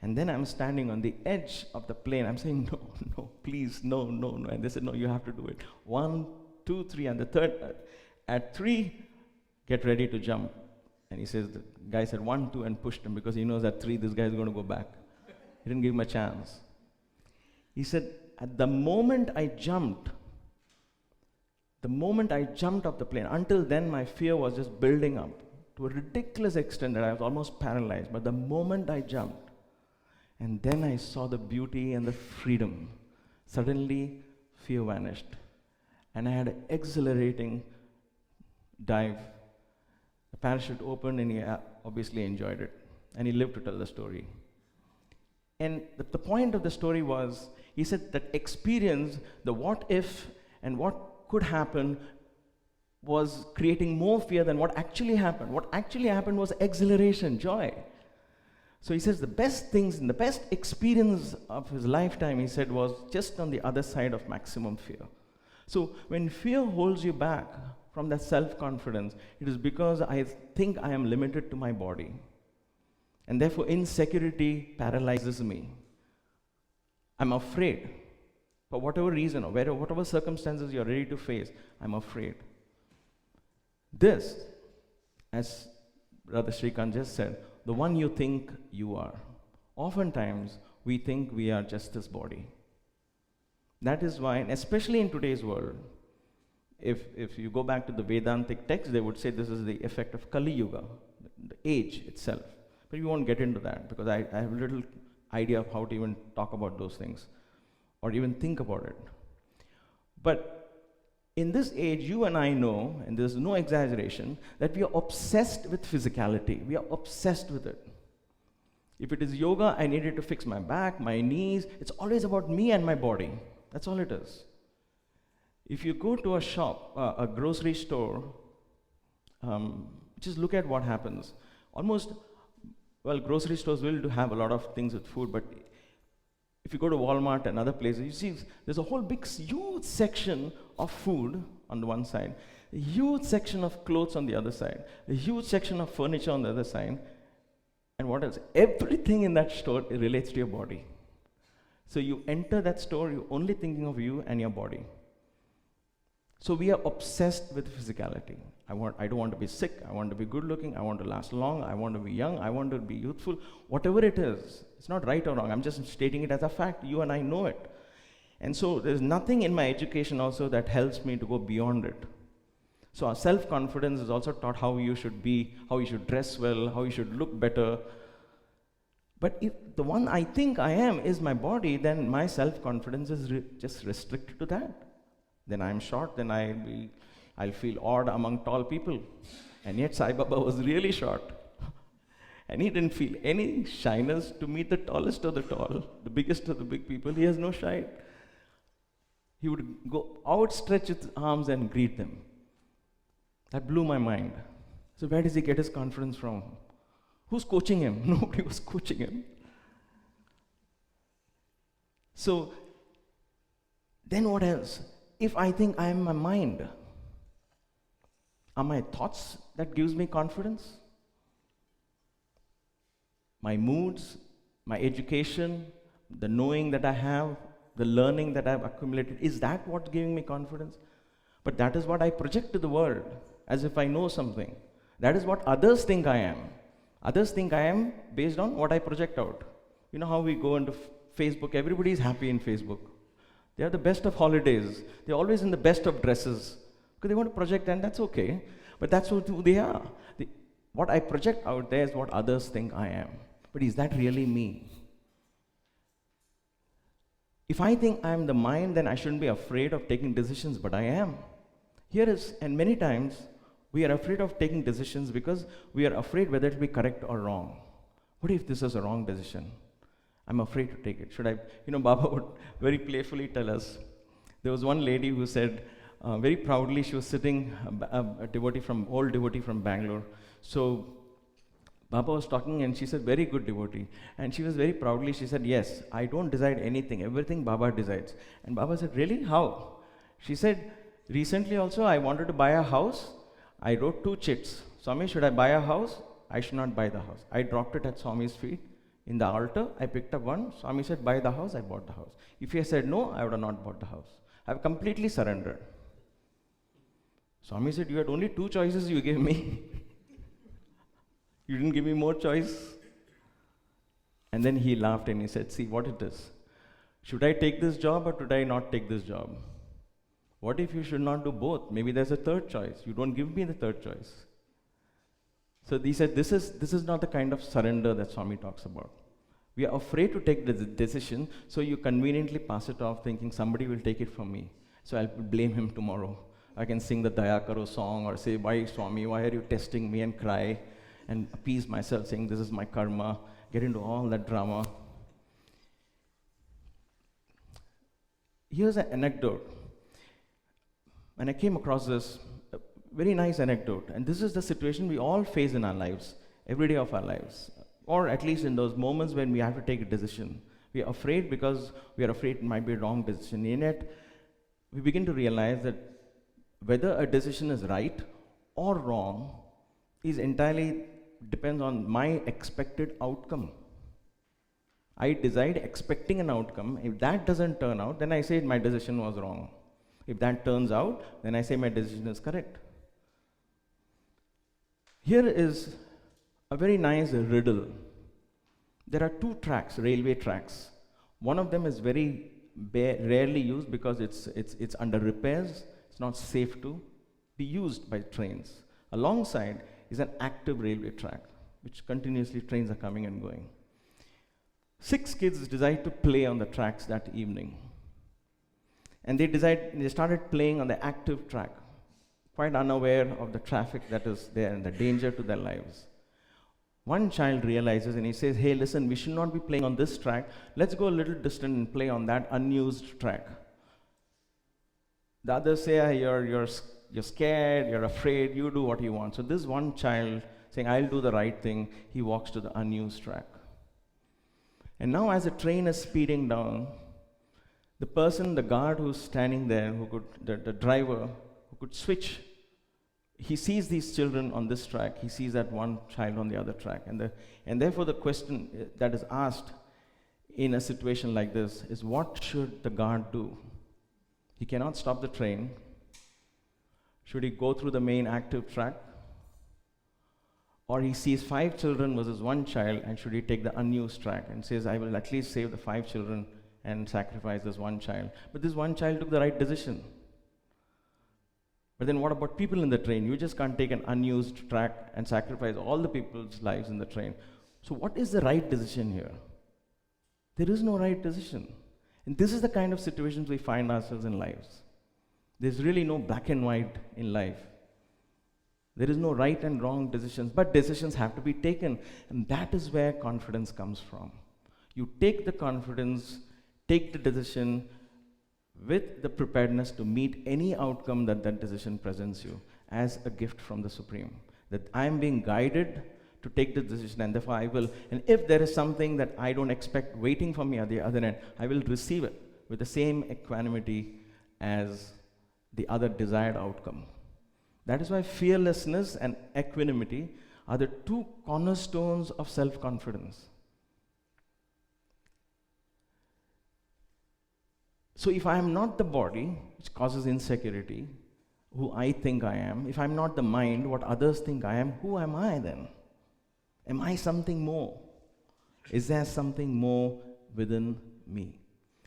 And then I'm standing on the edge of the plane. I'm saying, no, please, no. And they said, no, you have to do it. 1, 2, 3, and the third, at 3, get ready to jump. And he says, the guy said 1, 2, and pushed him, because he knows at 3, this guy is going to go back. He didn't give him a chance. He said, at the moment I jumped off the plane, until then my fear was just building up to a ridiculous extent that I was almost paralyzed. But the moment I jumped, and then I saw the beauty and the freedom, suddenly fear vanished. And I had an exhilarating dive. The parachute opened, and he obviously enjoyed it. And he lived to tell the story. And the point of the story was, he said that experience, the what if and what could happen, was creating more fear than what actually happened. What actually happened was exhilaration, joy. So he says the best things and the best experience of his lifetime, he said, was just on the other side of maximum fear. So when fear holds you back from that self-confidence, it is because I think I am limited to my body. And therefore insecurity paralyzes me. I'm afraid. For whatever reason or whatever circumstances you're ready to face, I'm afraid. This, as Brother Shrikant just said, the one you think you are. Oftentimes, we think we are just this body. That is why, and especially in today's world, if you go back to the Vedantic text, they would say this is the effect of Kali Yuga, the age itself. But we won't get into that, because I have little idea of how to even talk about those things, or even think about it. But in this age, you and I know, and there's no exaggeration, that we are obsessed with physicality. We are obsessed with it. If it is yoga, I needed to fix my back, my knees. It's always about me and my body. That's all it is. If you go to a shop, a grocery store, just look at what happens. Grocery stores will have a lot of things with food, but if you go to Walmart and other places, you see there's a whole big, huge section of food on the one side, a huge section of clothes on the other side, a huge section of furniture on the other side, and what else? Everything in that store relates to your body. So you enter that store, you're only thinking of you and your body. So we are obsessed with physicality. I don't want to be sick, I want to be good looking, I want to last long, I want to be young, I want to be youthful, whatever it is. It's not right or wrong, I'm just stating it as a fact. You and I know it. And so there's nothing in my education also that helps me to go beyond it. So our self-confidence is also taught how you should be, how you should dress well, how you should look better. But if the one I think I am is my body, then my self-confidence is just restricted to that. Then I'm short, then I'll feel odd among tall people. And yet Sai Baba was really short. And he didn't feel any shyness to meet the tallest of the tall, the biggest of the big people. He has no shy. He would go outstretch his arms and greet them. That blew my mind. So where does he get his confidence from? Who's coaching him? Nobody was coaching him. So then what else? If I think I am my mind, are my thoughts that gives me confidence? My moods, my education, the knowing that I have, the learning that I've accumulated, is that what's giving me confidence? But that is what I project to the world, as if I know something. That is what others think I am. Others think I am based on what I project out. You know how we go into Facebook, everybody is happy in Facebook. They are the best of holidays. They're always in the best of dresses. Because they want to project, and that's okay. But that's who they are. What I project out there is what others think I am. But is that really me? If I think I am the mind, then I shouldn't be afraid of taking decisions, but I am. And many times, we are afraid of taking decisions because we are afraid whether it will be correct or wrong. What if this is a wrong decision? I'm afraid to take it. Should I? Baba would very playfully tell us. There was one lady who said, very proudly, she was sitting, old devotee from Bangalore. So Baba was talking and she said, very good devotee. And she was very proudly, she said, yes, I don't decide anything. Everything Baba decides. And Baba said, really? How? She said, recently also I wanted to buy a house. I wrote 2 chits. Swami, should I buy a house? I should not buy the house. I dropped it at Swami's feet. In the altar, I picked up one. Swami said, buy the house. I bought the house. If he had said no, I would have not bought the house. I have completely surrendered. Swami said, you had only 2 choices you gave me. You didn't give me more choice. And then he laughed and he said, see what it is. Should I take this job or should I not take this job? What if you should not do both? Maybe there's a third choice. You don't give me the third choice. So he said, this is not the kind of surrender that Swami talks about. We are afraid to take the decision, so you conveniently pass it off thinking somebody will take it from me. So I'll blame him tomorrow. I can sing the Daya Karo song or say, why Swami, why are you testing me, and cry and appease myself saying this is my karma, get into all that drama. Here's an anecdote. And I came across this very nice anecdote. And this is the situation we all face in our lives, every day of our lives. Or at least in those moments when we have to take a decision. We are afraid because we are afraid it might be a wrong decision. And yet, we begin to realize that whether a decision is right or wrong is entirely depends on my expected outcome. I decide expecting an outcome. If that doesn't turn out, then I say my decision was wrong. If that turns out, then I say my decision is correct. Here is a very nice riddle. There are 2 tracks, railway tracks. One of them is very rarely used because it's under repairs. It's not safe to be used by trains. Alongside is an active railway track, which continuously trains are coming and going. 6 kids decide to play on the tracks that evening. And they started playing on the active track, quite unaware of the traffic that is there and the danger to their lives. One child realizes and he says, hey, listen, we should not be playing on this track. Let's go a little distant and play on that unused track. The others say, you're scared, you're afraid, you do what you want. So this one child saying, I'll do the right thing, he walks to the unused track. And now as the train is speeding down, the guard who's standing there, the driver, who could switch, he sees these children on this track, he sees that one child on the other track. And therefore the question that is asked in a situation like this is, what should the guard do? He cannot stop the train. Should he go through the main active track? Or he sees 5 children versus 1 child, and should he take the unused track and says, I will at least save the 5 children and sacrifice this 1 child. But this 1 child took the right decision. But then what about people in the train? You just can't take an unused track and sacrifice all the people's lives in the train. So what is the right decision here? There is no right decision. And this is the kind of situations we find ourselves in lives. There's really no black and white in life. There is no right and wrong decisions, but decisions have to be taken. And that is where confidence comes from. You take the confidence, take the decision with the preparedness to meet any outcome that that decision presents you as a gift from the Supreme. That I am being guided to take the decision, and therefore I will. And if there is something that I don't expect waiting for me at the other end, I will receive it with the same equanimity as the other desired outcome. That is why fearlessness and equanimity are the 2 cornerstones of self-confidence. So if I am not the body, which causes insecurity, who I think I am, if I'm not the mind, what others think I am, who am I then? Am I something more? Is there something more within me?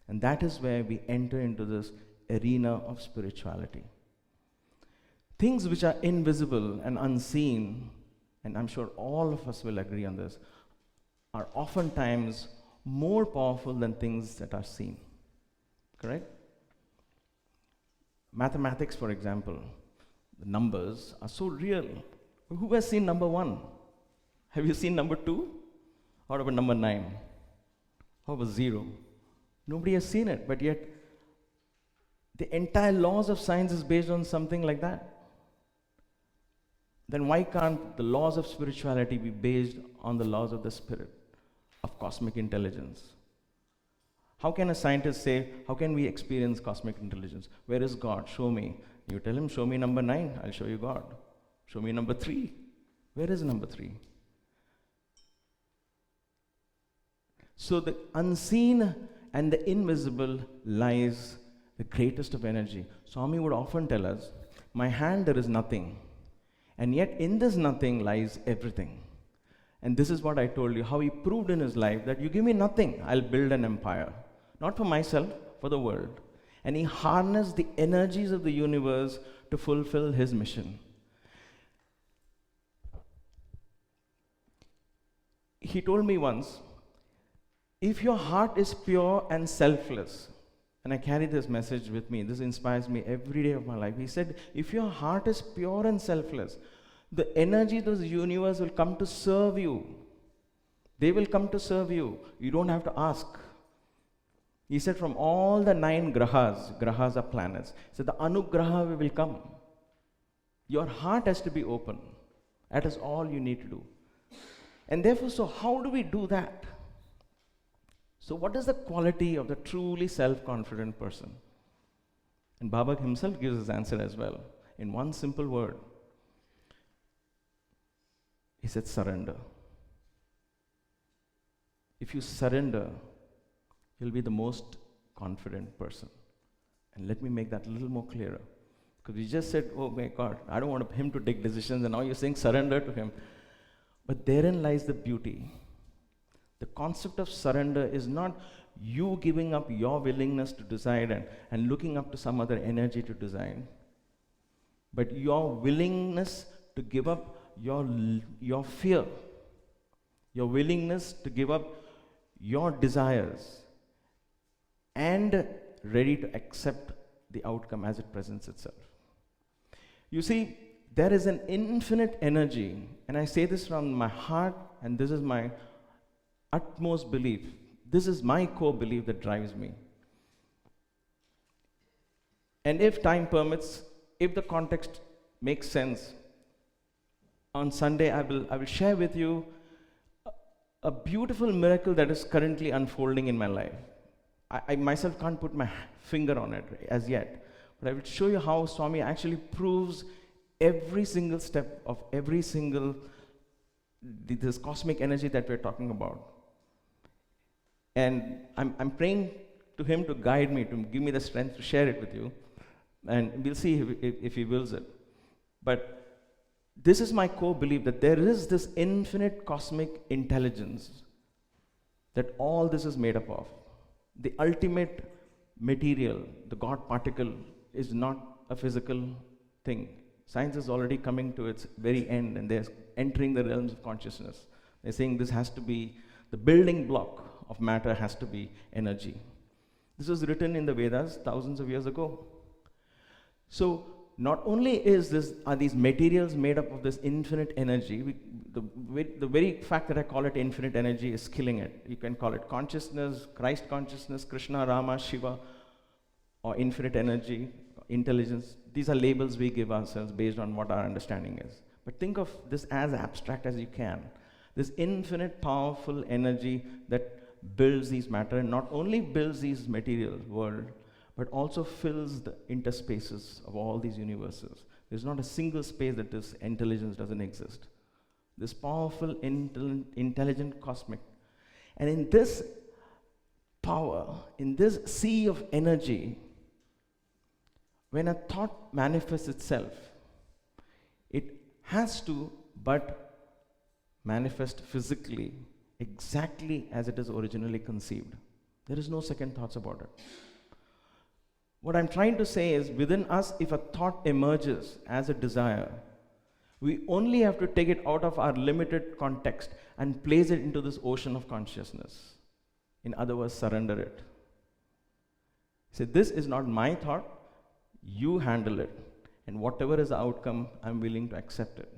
And that is where we enter into this arena of spirituality. Things which are invisible and unseen, and I'm sure all of us will agree on this, are oftentimes more powerful than things that are seen. Correct? Mathematics, for example, the numbers are so real. Who has seen number 1? Have you seen number 2? What about number 9? How about 0? Nobody has seen it, but yet the entire laws of science is based on something like that. Then why can't the laws of spirituality be based on the laws of the spirit, of cosmic intelligence? How can a scientist say, how can we experience cosmic intelligence? Where is God? Show me. You tell him, show me number 9, I'll show you God. Show me number 3. Where is number 3? So the unseen and the invisible lies the greatest of energy. Swami would often tell us, my hand there is nothing. And yet in this nothing lies everything. And this is what I told you, how he proved in his life that you give me nothing, I'll build an empire. Not for myself, for the world. And he harnessed the energies of the universe to fulfill his mission. He told me once, if your heart is pure and selfless, and I carry this message with me, this inspires me every day of my life. He said, if your heart is pure and selfless, the energies of the universe will come to serve you. They will come to serve you. You don't have to ask. He said, from all the 9 grahas are planets, he said, the anugraha will come. Your heart has to be open. That is all you need to do. And therefore, so how do we do that? So what is the quality of the truly self-confident person? And Baba himself gives his answer as well, in one simple word. He said, surrender. If you surrender, you'll be the most confident person. And let me make that a little more clearer. Because we just said, oh my God, I don't want him to take decisions, and now you're saying surrender to him. But therein lies the beauty. The concept of surrender is not you giving up your willingness to decide and looking up to some other energy to decide, but your willingness to give up your fear, your willingness to give up your desires, and ready to accept the outcome as it presents itself. You see, there is an infinite energy, and I say this from my heart, and this is my utmost belief. This is my core belief that drives me. And if time permits, if the context makes sense, on Sunday I will share with you a beautiful miracle that is currently unfolding in my life. I myself can't put my finger on it as yet, but I will show you how Swami actually proves every single step of every single this cosmic energy that we're talking about. And I'm praying to him to guide me, to give me the strength to share it with you. And we'll see if he wills it. But this is my core belief, that there is this infinite cosmic intelligence that all this is made up of. The ultimate material, the God particle, is not a physical thing. Science is already coming to its very end, and they're entering the realms of consciousness. They're saying this has to be, the building block of matter has to be energy. This was written in the Vedas thousands of years ago. So not only are these materials made up of this infinite energy, the very fact that I call it infinite energy is killing it. You can call it consciousness, Christ consciousness, Krishna, Rama, Shiva, or infinite energy, intelligence. These are labels we give ourselves based on what our understanding is. But think of this as abstract as you can. This infinite powerful energy that builds these matter, and not only builds these material world, but also fills the interspaces of all these universes. There's not a single space that this intelligence doesn't exist. This powerful, intelligent cosmic. And in this power, in this sea of energy, when a thought manifests itself, it has to but manifest physically exactly as it is originally conceived. There is no second thoughts about it. What I'm trying to say is, within us, if a thought emerges as a desire, we only have to take it out of our limited context and place it into this ocean of consciousness. In other words, surrender it. Say, this is not my thought, you handle it. And whatever is the outcome, I'm willing to accept it.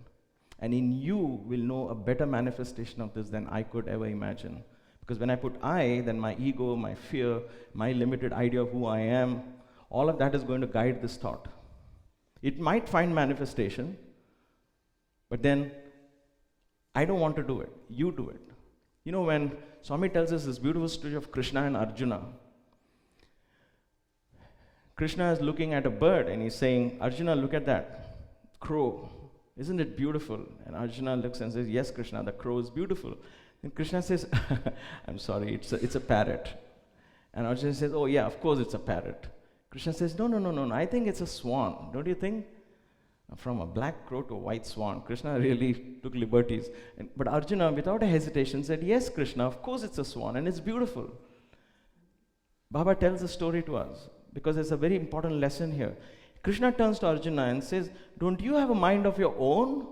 And in you will know a better manifestation of this than I could ever imagine. Because when I put I, then my ego, my fear, my limited idea of who I am, all of that is going to guide this thought. It might find manifestation, but then I don't want to do it. You do it. You know, when Swami tells us this beautiful story of Krishna and Arjuna, Krishna is looking at a bird and he's saying, Arjuna, look at that crow. Isn't it beautiful? And Arjuna looks and says, yes, Krishna, the crow is beautiful. And Krishna says, I'm sorry, it's a parrot. And Arjuna says, oh yeah, of course it's a parrot. Krishna says, no, I think it's a swan. Don't you think? From a black crow to a white swan. Krishna really took liberties. But Arjuna, without a hesitation, said, yes, Krishna, of course it's a swan and it's beautiful. Baba tells a story to us because there's a very important lesson here. Krishna turns to Arjuna and says, don't you have a mind of your own?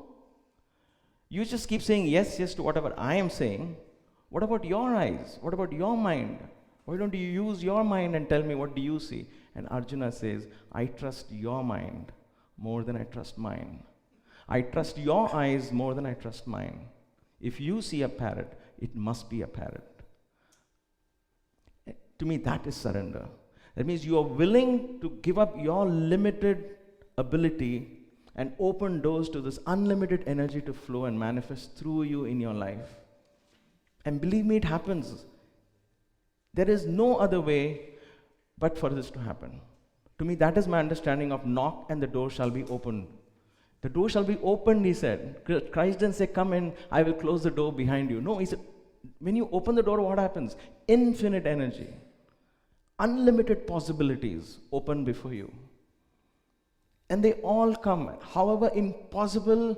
You just keep saying yes to whatever I am saying. What about your eyes? What about your mind? Why don't you use your mind and tell me what do you see? And Arjuna says, I trust your mind more than I trust mine. I trust your eyes more than I trust mine. If you see a parrot, it must be a parrot. To me, that is surrender. That means you are willing to give up your limited ability and open doors to this unlimited energy to flow and manifest through you in your life. And believe me, it happens. There is no other way but for this to happen. To me, that is my understanding of knock and the door shall be opened. The door shall be opened, he said. Christ didn't say, come in, I will close the door behind you. No, he said, when you open the door, what happens? Infinite energy. Unlimited possibilities open before you. And they all come, however impossible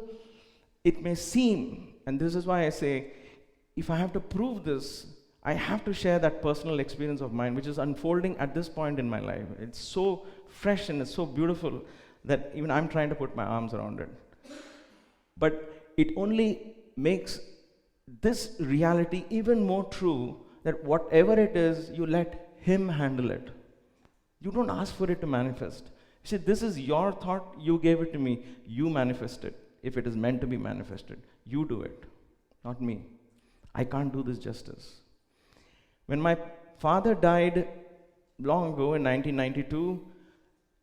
it may seem. And this is why I say, if I have to prove this, I have to share that personal experience of mine, which is unfolding at this point in my life. It's so fresh and it's so beautiful that even I'm trying to put my arms around it. But it only makes this reality even more true, that whatever it is, you let Him handle it. You don't ask for it to manifest. You say, this is your thought, you gave it to me, you manifest it. If it is meant to be manifested, you do it, not me. I can't do this justice. When my father died long ago in 1992,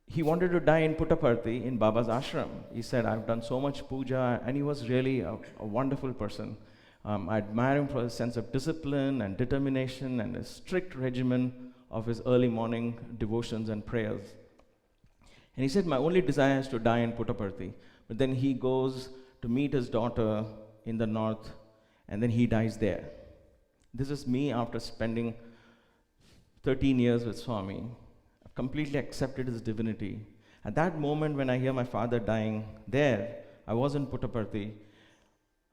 he wanted to die in Puttaparthi in Baba's ashram. He said, I've done so much puja, and he was really a wonderful person. I admire him for his sense of discipline and determination and a strict regimen of his early morning devotions and prayers. And he said, my only desire is to die in Puttaparthi. But then he goes to meet his daughter in the north, and then he dies there. This is me after spending 13 years with Swami. I've completely accepted his divinity. At that moment when I hear my father dying there, I was in Puttaparthi.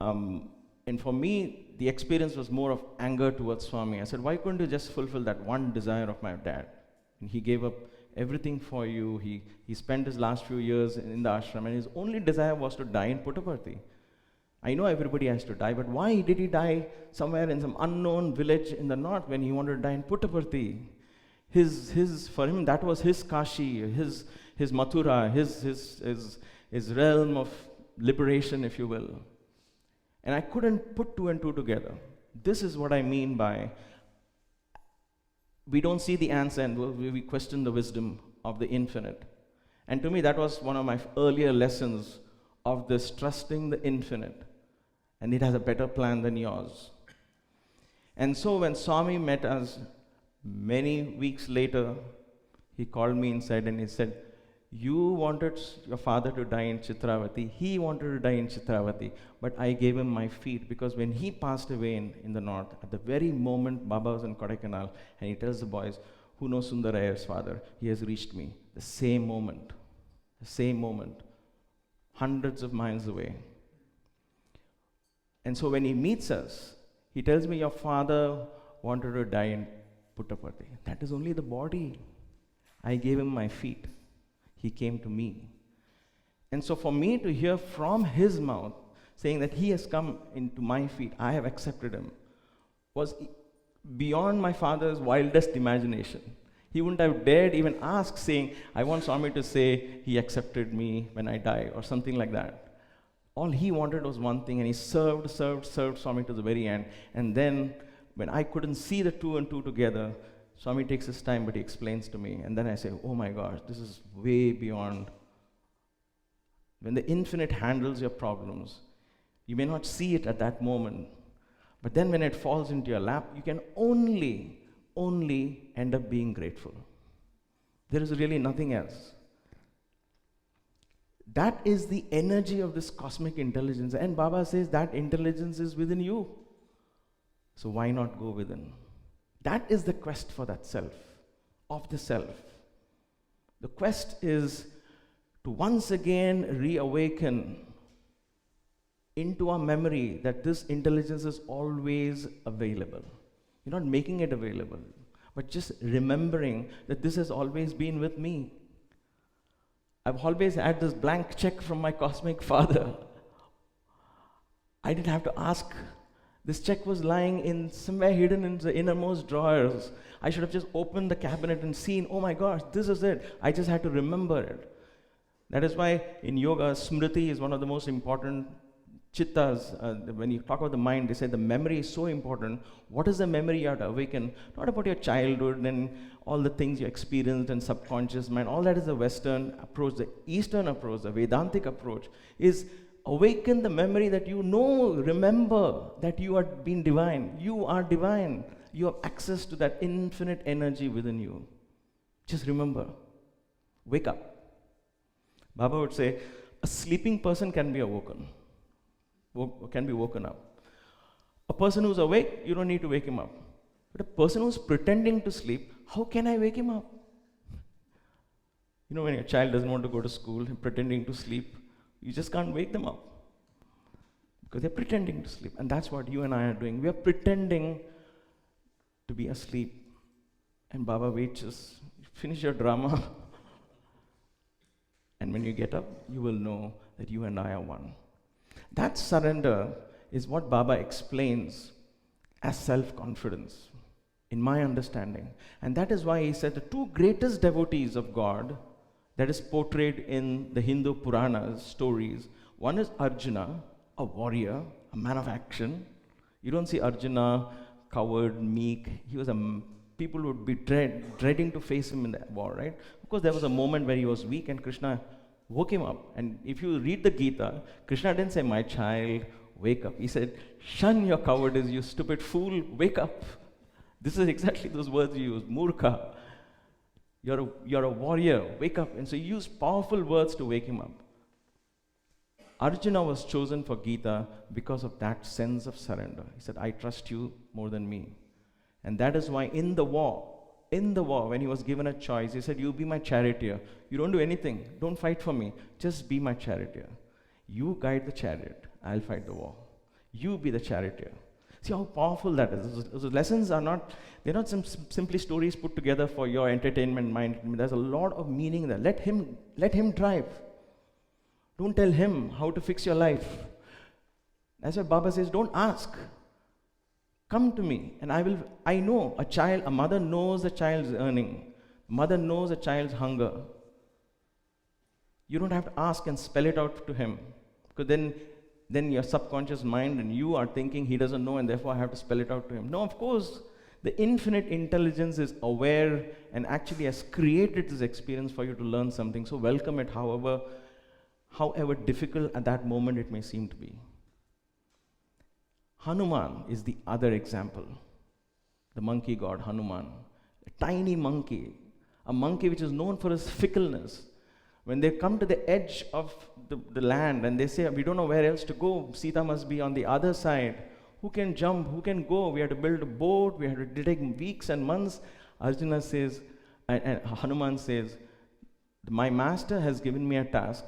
And for me, the experience was more of anger towards Swami. I said, why couldn't you just fulfill that one desire of my dad? And he gave up everything for you. He spent his last few years in the ashram, and his only desire was to die in Puttaparthi. I know everybody has to die, but why did he die somewhere in some unknown village in the north when he wanted to die in Puttaparthi? For him, that was his Kashi, his Mathura, his realm of liberation, if you will. And I couldn't put two and two together. This is what I mean by we don't see the answer and we question the wisdom of the infinite. And to me, that was one of my earlier lessons of this trusting the infinite. And it has a better plan than yours. And so when Swami met us many weeks later, he called me inside and he said, you wanted your father to die in Chitravati, he wanted to die in Chitravati, but I gave him my feet, because when he passed away in the north, at the very moment Baba was in Kodaikanal, and he tells the boys, who knows Sunder Iyer's father, he has reached me. The same moment, hundreds of miles away. And so when he meets us, he tells me, your father wanted to die in Puttaparthi. That is only the body. I gave him my feet. He came to me. And so for me to hear from his mouth, saying that he has come into my feet, I have accepted him, was beyond my father's wildest imagination. He wouldn't have dared even ask, saying, I want Swami to say he accepted me when I die, or something like that. All he wanted was one thing, and he served Swami to the very end. And then, when I couldn't see the two and two together, Swami takes his time, but he explains to me. And then I say, oh my gosh, this is way beyond. When the infinite handles your problems, you may not see it at that moment, but then when it falls into your lap, you can only end up being grateful. There is really nothing else. That is the energy of this cosmic intelligence. And Baba says that intelligence is within you. So why not go within? That is the quest for that self, of the self. The quest is to once again reawaken into our memory that this intelligence is always available. You're not making it available, but just remembering that this has always been with me. I've always had this blank check from my cosmic father. I didn't have to ask. This check was lying in somewhere hidden in the innermost drawers. I should have just opened the cabinet and seen, oh my gosh, this is it. I just had to remember it. That is why in yoga, smriti is one of the most important chittas. When you talk about the mind, they say the memory is so important. What is the memory you have to awaken? Not about your childhood and all the things you experienced and subconscious mind. All that is the Western approach. The Eastern approach, the Vedantic approach, is awaken the memory that you know, remember that you are being divine. You are divine. You have access to that infinite energy within you. Just remember. Wake up. Baba would say, a sleeping person can be awoken. Can be woken up. A person who's awake, you don't need to wake him up. But a person who's pretending to sleep, how can I wake him up? You know, when your child doesn't want to go to school and pretending to sleep, you just can't wake them up. Because they're pretending to sleep. And that's what you and I are doing. We are pretending to be asleep. And Baba waits us, finish your drama. And when you get up, you will know that you and I are one. That surrender is what Baba explains as self-confidence, in my understanding. And that is why he said the two greatest devotees of God that is portrayed in the Hindu Puranas, stories, one is Arjuna, a warrior, a man of action. You don't see Arjuna coward, meek. He was people would be dreading to face him in the war, right? Because there was a moment where he was weak and Krishna woke him up. And if you read the Gita, Krishna didn't say, my child, wake up. He said, shun your cowardice, you stupid fool, wake up. This is exactly those words you use, murkha. You're a warrior, wake up. And so he used powerful words to wake him up. Arjuna was chosen for Gita because of that sense of surrender. He said, I trust you more than me. And that is why in the war, in the war, when he was given a choice, he said, you be my charioteer. You don't do anything. Don't fight for me. Just be my charioteer. You guide the chariot. I'll fight the war. You be the charioteer. See how powerful that is. Those lessons are not, they're not simply stories put together for your entertainment mind. There's a lot of meaning there. Let him drive. Don't tell him how to fix your life. That's why Baba says, don't ask. Come to me, and I know a mother knows a child's yearning. Mother knows a child's hunger. You don't have to ask and spell it out to him, because then your subconscious mind and you are thinking he doesn't know and therefore I have to spell it out to him. No, of course, the infinite intelligence is aware and actually has created this experience for you to learn something. So welcome it, however difficult at that moment it may seem to be. Hanuman is the other example. The monkey god Hanuman, a tiny monkey, a monkey which is known for his fickleness. When they come to the edge of the land and they say, we don't know where else to go, Sita must be on the other side. Who can jump? Who can go? We had to build a boat. We had to take weeks and months. Arjuna says, and Hanuman says, my master has given me a task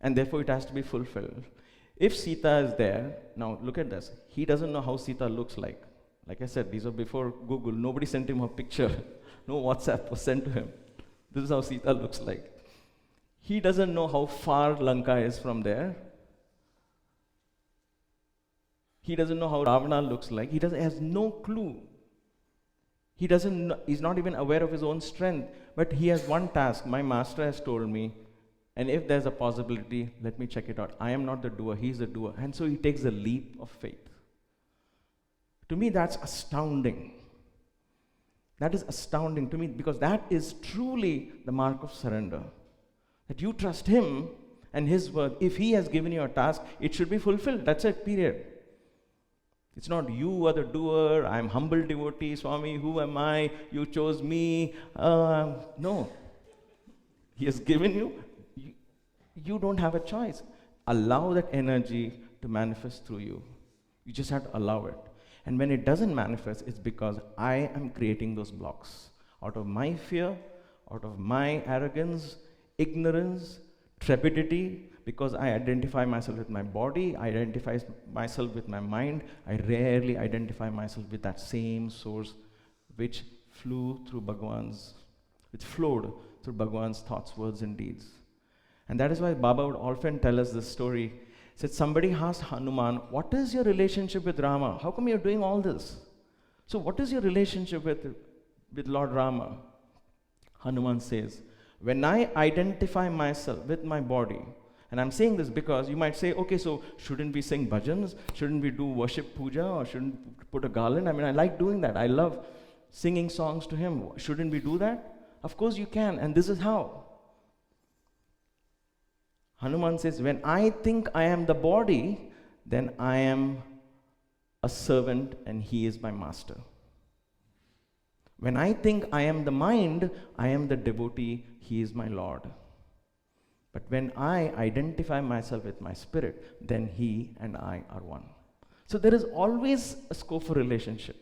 and therefore it has to be fulfilled. If Sita is there, now look at this. He doesn't know how Sita looks like. Like I said, these are before Google. Nobody sent him a picture. No WhatsApp was sent to him. This is how Sita looks like. He doesn't know how far Lanka is from there. He doesn't know how Ravana looks like. He has no clue. He's not even aware of his own strength. But he has one task. My master has told me, and if there's a possibility, let me check it out. I am not the doer, he's the doer. And so he takes a leap of faith. To me, that's astounding. That is astounding to me, because that is truly the mark of surrender. That you trust him and his word. If he has given you a task, it should be fulfilled. That's it, period. It's not you are the doer, I'm humble devotee, Swami, who am I? You chose me. No. He has given you. You don't have a choice. Allow that energy to manifest through you. You just have to allow it. And when it doesn't manifest, it's because I am creating those blocks. Out of my fear, out of my arrogance, ignorance, trepidity, because I identify myself with my body, I identify myself with my mind, I rarely identify myself with that same source which flowed through Bhagwan's thoughts, words, and deeds. And that is why Baba would often tell us this story. He said, somebody asked Hanuman, what is your relationship with Rama? How come you're doing all this? So what is your relationship with Lord Rama? Hanuman says, when I identify myself with my body, and I'm saying this because you might say, okay, so shouldn't we sing bhajans? Shouldn't we do worship puja? Or shouldn't put a garland? I mean, I like doing that. I love singing songs to him. Shouldn't we do that? Of course you can, and this is how. Hanuman says, when I think I am the body, then I am a servant and he is my master. When I think I am the mind, I am the devotee, he is my Lord. But when I identify myself with my spirit, then he and I are one. So there is always a scope for relationship.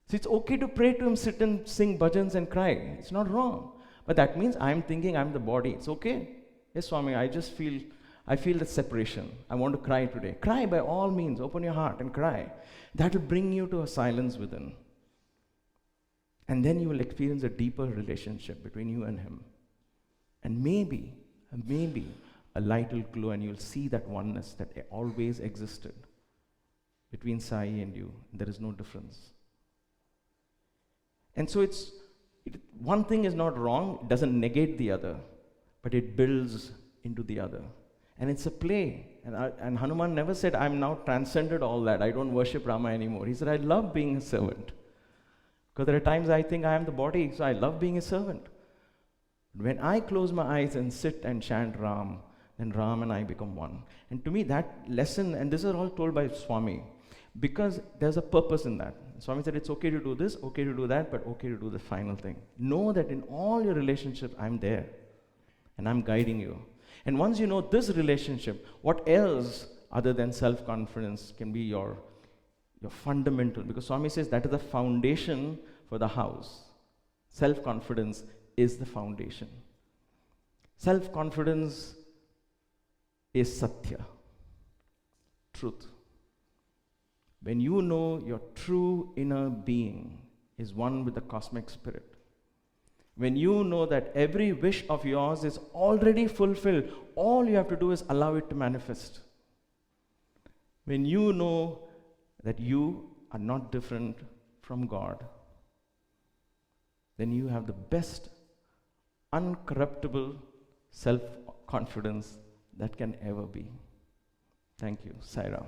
So it's okay to pray to him, sit and sing bhajans and cry. It's not wrong. But that means I'm thinking I'm the body. It's okay. Yes, Swami, I feel the separation. I want to cry today. Cry by all means. Open your heart and cry. That will bring you to a silence within. And then you will experience a deeper relationship between you and him. And maybe a light will glow and you'll see that oneness that always existed between Sai and you. There is no difference. And so one thing is not wrong. It doesn't negate the other, but it builds into the other. And it's a play. And Hanuman never said, I'm now transcended all that. I don't worship Rama anymore. He said, I love being a servant. Because there are times I think I am the body, so I love being a servant. When I close my eyes and sit and chant Ram, then Ram and I become one. And to me, that lesson, and this is all told by Swami, because there's a purpose in that. Swami said, it's okay to do this, okay to do that, but okay to do the final thing. Know that in all your relationships, I'm there. And I'm guiding you. And once you know this relationship, what else other than self-confidence can be your fundamental? Because Swami says that is the foundation for the house. Self-confidence is the foundation. Self-confidence is Sathya, truth. When you know your true inner being is one with the cosmic spirit, when you know that every wish of yours is already fulfilled, all you have to do is allow it to manifest. When you know that you are not different from God, then you have the best, uncorruptible self-confidence that can ever be. Thank you. Sai Ram.